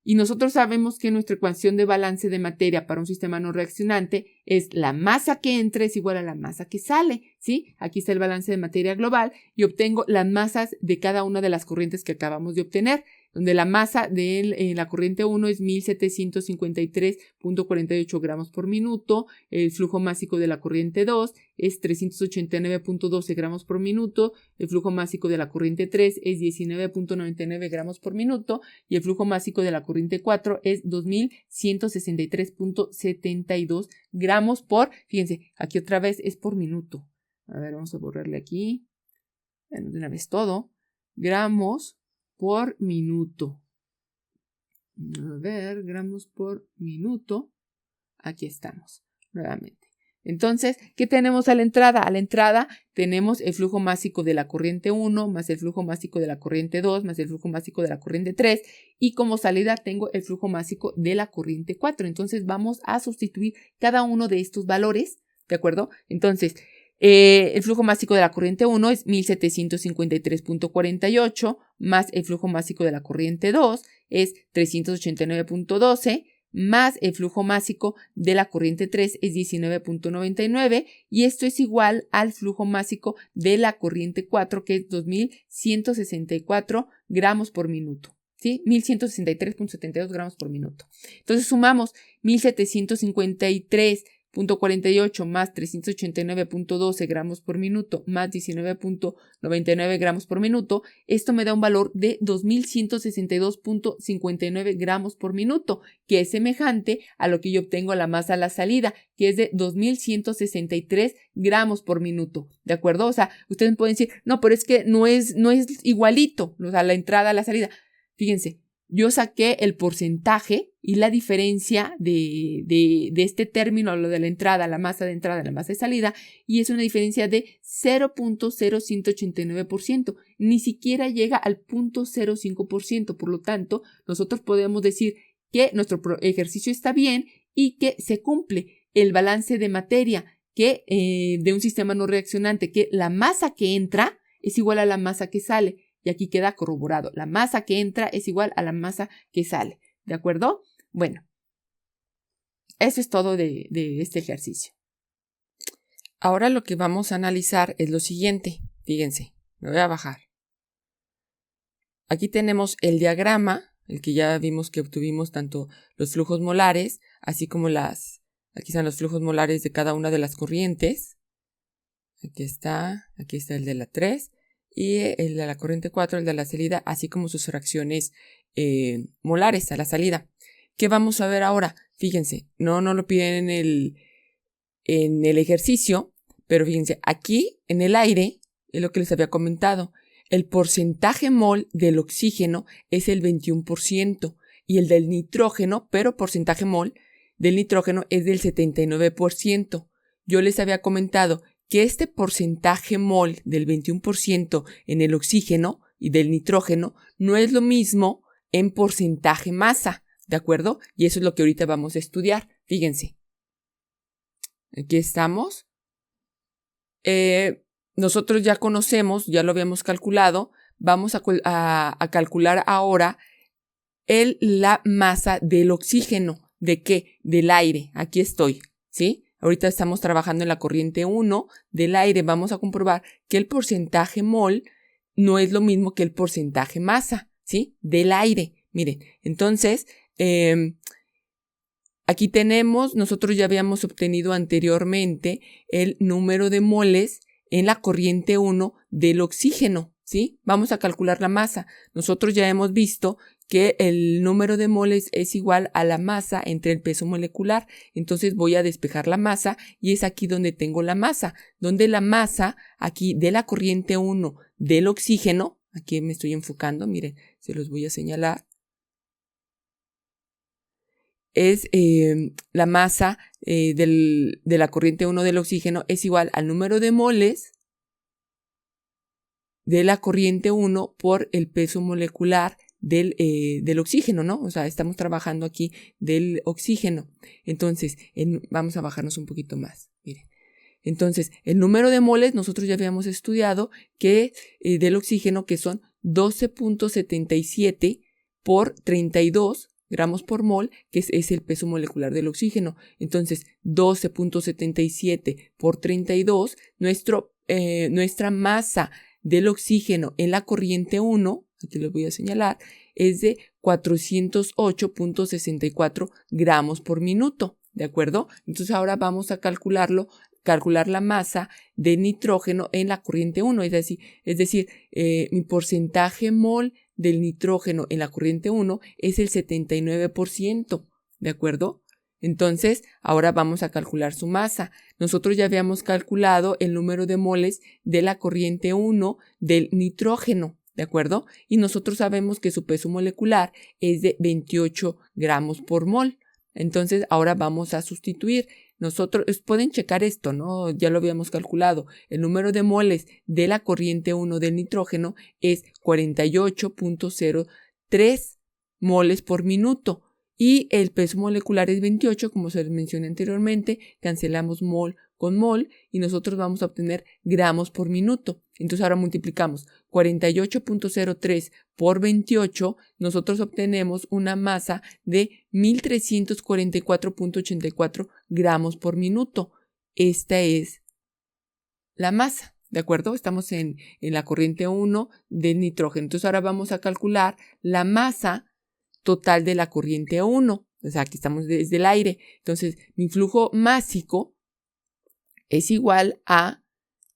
Y nosotros sabemos que nuestra ecuación de balance de materia para un sistema no reaccionante es la masa que entra es igual a la masa que sale, ¿sí? Aquí está el balance de materia global y obtengo las masas de cada una de las corrientes que acabamos de obtener, donde la masa de la corriente 1 es 1753.48 gramos por minuto, el flujo másico de la corriente 2 es 389.12 gramos por minuto, el flujo másico de la corriente 3 es 19.99 gramos por minuto y el flujo másico de la corriente 4 es 2163.72 gramos por, fíjense, aquí otra vez es por minuto. A ver, vamos a borrarle aquí, bueno, de una vez todo, gramos por minuto. A ver, gramos por minuto. Aquí estamos, nuevamente. Entonces, ¿qué tenemos a la entrada? A la entrada tenemos el flujo másico de la corriente 1, más el flujo másico de la corriente 2, más el flujo másico de la corriente 3, y como salida tengo el flujo másico de la corriente 4. Entonces, vamos a sustituir cada uno de estos valores, ¿de acuerdo? Entonces, el flujo másico de la corriente 1 es 1753.48, más el flujo másico de la corriente 2 es 389.12, más el flujo másico de la corriente 3 es 19.99 y esto es igual al flujo másico de la corriente 4 que es 2164 gramos por minuto, ¿sí? 1163.72 gramos por minuto. Entonces sumamos 1753 19.48 más 389.12 gramos por minuto más 19.99 gramos por minuto, esto me da un valor de 2.162.59 gramos por minuto, que es semejante a lo que yo obtengo a la masa a la salida, que es de 2.163 gramos por minuto, ¿de acuerdo? O sea, ustedes pueden decir, no, pero es que no es igualito, o sea, la entrada a la salida. Fíjense, yo saqué el porcentaje y la diferencia de este término, lo de la entrada, la masa de entrada, la masa de salida, y es una diferencia de 0.0189%. Ni siquiera llega al 0.05%. Por lo tanto, nosotros podemos decir que nuestro ejercicio está bien y que se cumple el balance de materia que de un sistema no reaccionante, que la masa que entra es igual a la masa que sale. Y aquí queda corroborado. La masa que entra es igual a la masa que sale. ¿De acuerdo? Bueno, eso es todo de este ejercicio. Ahora lo que vamos a analizar es lo siguiente. Fíjense, me voy a bajar. Aquí tenemos el diagrama, el que ya vimos que obtuvimos tanto los flujos molares, así como aquí están los flujos molares de cada una de las corrientes. Aquí está el de la 3. Y el de la corriente 4, el de la salida, así como sus fracciones molares a la salida. ¿Qué vamos a ver ahora? Fíjense, no lo piden en el ejercicio, pero fíjense, aquí en el aire, es lo que les había comentado, el porcentaje mol del oxígeno es el 21% y el del nitrógeno, pero porcentaje mol del nitrógeno es del 79%. Yo les había comentado que este porcentaje mol del 21% en el oxígeno y del nitrógeno no es lo mismo en porcentaje masa, ¿de acuerdo? Y eso es lo que ahorita vamos a estudiar. Fíjense. Aquí estamos. Nosotros ya conocemos, ya lo habíamos calculado. Vamos a calcular ahora la masa del oxígeno. ¿De qué? Del aire. Aquí estoy, ¿sí? Ahorita estamos trabajando en la corriente 1 del aire. Vamos a comprobar que el porcentaje mol no es lo mismo que el porcentaje masa, ¿sí? Del aire. Miren, entonces, aquí tenemos, nosotros ya habíamos obtenido anteriormente el número de moles en la corriente 1 del oxígeno, ¿sí? Vamos a calcular la masa. Nosotros ya hemos visto que el número de moles es igual a la masa entre el peso molecular. Entonces voy a despejar la masa y es aquí donde tengo la masa, donde la masa aquí de la corriente 1 del oxígeno, aquí me estoy enfocando, miren, se los voy a señalar, es la masa de la corriente 1 del oxígeno es igual al número de moles de la corriente 1 por el peso molecular del oxígeno, ¿no? O sea, estamos trabajando aquí del oxígeno. Entonces, vamos a bajarnos un poquito más. Miren. Entonces, el número de moles, nosotros ya habíamos estudiado que del oxígeno, que son 12.77 por 32 gramos por mol, que es el peso molecular del oxígeno. Entonces, 12.77 por 32, nuestra masa del oxígeno en la corriente 1, aquí les voy a señalar, es de 408.64 gramos por minuto, ¿de acuerdo? Entonces ahora vamos a calcular la masa de nitrógeno en la corriente 1, es decir, mi porcentaje mol del nitrógeno en la corriente 1 es el 79%, ¿de acuerdo? Entonces, ahora vamos a calcular su masa. Nosotros ya habíamos calculado el número de moles de la corriente 1 del nitrógeno, ¿de acuerdo? Y nosotros sabemos que su peso molecular es de 28 gramos por mol. Entonces, ahora vamos a sustituir. Pueden checar esto, ¿no? Ya lo habíamos calculado. El número de moles de la corriente 1 del nitrógeno es 48.03 moles por minuto. Y el peso molecular es 28, como se les mencioné anteriormente, cancelamos mol con mol y nosotros vamos a obtener gramos por minuto. Entonces ahora multiplicamos 48.03 por 28, nosotros obtenemos una masa de 1344.84 gramos por minuto. Esta es la masa, ¿de acuerdo? Estamos en la corriente 1 del nitrógeno. Entonces ahora vamos a calcular la masa total de la corriente 1, O sea, aquí estamos desde el aire. Entonces, mi flujo másico es igual a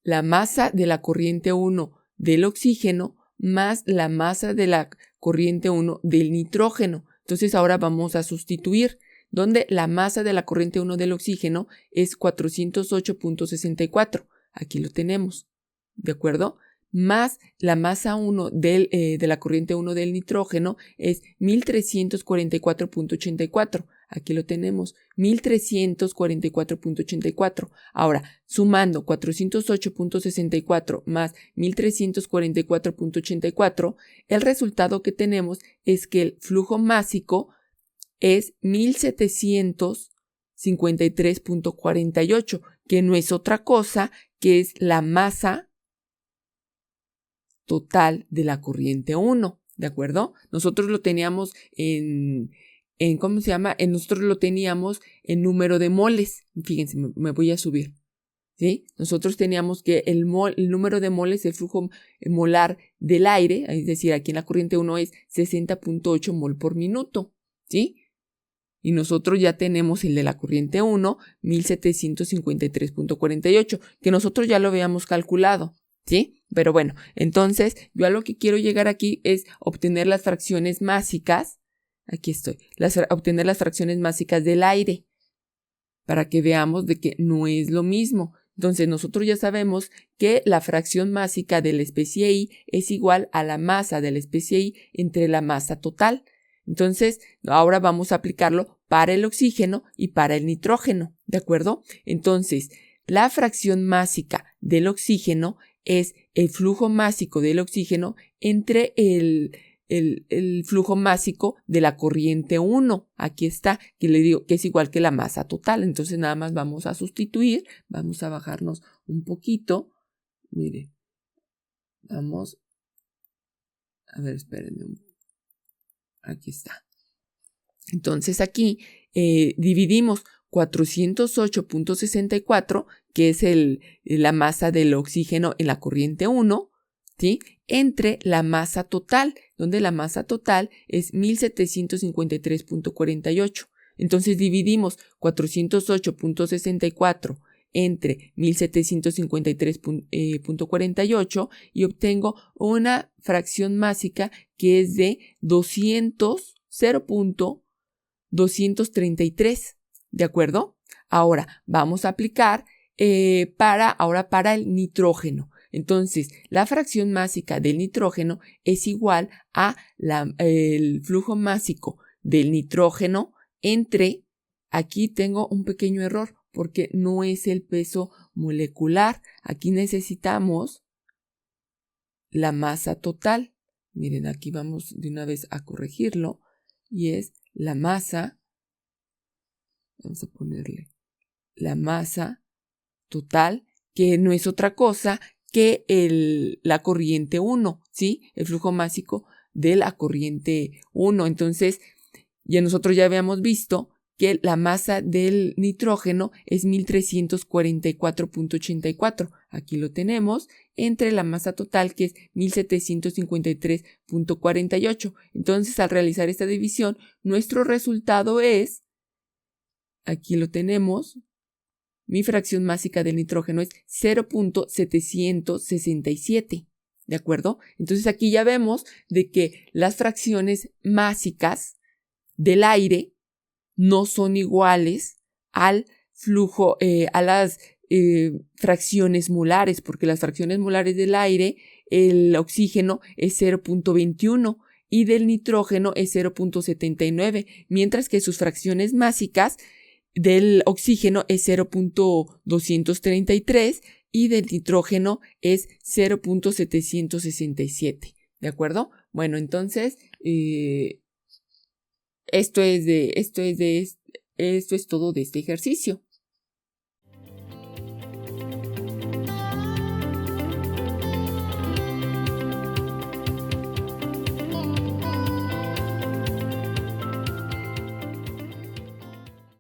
la masa de la corriente 1 del oxígeno más la masa de la corriente 1 del nitrógeno. Entonces, ahora vamos a sustituir, donde la masa de la corriente 1 del oxígeno es 408.64. Aquí lo tenemos, ¿de acuerdo? Más la masa 1 de la corriente 1 del nitrógeno es 1344.84. Aquí lo tenemos, 1344.84. Ahora, sumando 408.64 más 1344.84, el resultado que tenemos es que el flujo másico es 1753.48, que no es otra cosa que es la masa total de la corriente 1, ¿de acuerdo? Nosotros lo teníamos ¿cómo se llama? Nosotros lo teníamos en número de moles. Fíjense, me voy a subir, ¿sí? Nosotros teníamos que el número de moles, el flujo molar del aire, es decir, aquí en la corriente 1 es 60.8 mol por minuto, ¿sí? Y nosotros ya tenemos el de la corriente 1, 1753.48, que nosotros ya lo habíamos calculado, ¿sí? Pero bueno, entonces yo a lo que quiero llegar aquí es obtener las fracciones másicas. Aquí estoy, obtener las fracciones másicas del aire, para que veamos de que no es lo mismo. Entonces nosotros ya sabemos que la fracción másica de la especie I es igual a la masa de la especie I entre la masa total. Entonces ahora vamos a aplicarlo para el oxígeno y para el nitrógeno, ¿de acuerdo? Entonces la fracción másica del oxígeno es el flujo másico del oxígeno entre el flujo másico de la corriente 1. Aquí está, que le digo que es igual que la masa total. Entonces nada más vamos a sustituir, vamos a bajarnos un poquito. Miren, vamos, a ver, espérenme. Aquí está. Entonces aquí dividimos 408.64, que es la masa del oxígeno en la corriente 1, ¿sí? Entre la masa total, donde la masa total es 1753.48. Entonces dividimos 408.64 entre 1753.48 y obtengo una fracción másica que es de 0.233, ¿de acuerdo? Ahora vamos a aplicar para el nitrógeno. Entonces, la fracción másica del nitrógeno es igual a el flujo másico del nitrógeno entre, aquí tengo un pequeño error porque no es el peso molecular. Aquí necesitamos la masa total. Miren, aquí vamos de una vez a corregirlo y es la masa, vamos a ponerle la masa total, que no es otra cosa que la corriente 1, ¿sí? El flujo másico de la corriente 1. Entonces, nosotros ya habíamos visto que la masa del nitrógeno es 1344.84. Aquí lo tenemos, entre la masa total, que es 1753.48. Entonces, al realizar esta división, nuestro resultado es, aquí lo tenemos, mi fracción másica del nitrógeno es 0.767, ¿de acuerdo? Entonces aquí ya vemos de que las fracciones másicas del aire no son iguales al flujo, a las fracciones molares, porque las fracciones molares del aire, el oxígeno es 0.21 y del nitrógeno es 0.79, mientras que sus fracciones másicas del oxígeno es 0.233 y del nitrógeno es 0.767, ¿de acuerdo? Bueno, entonces esto es todo de este ejercicio.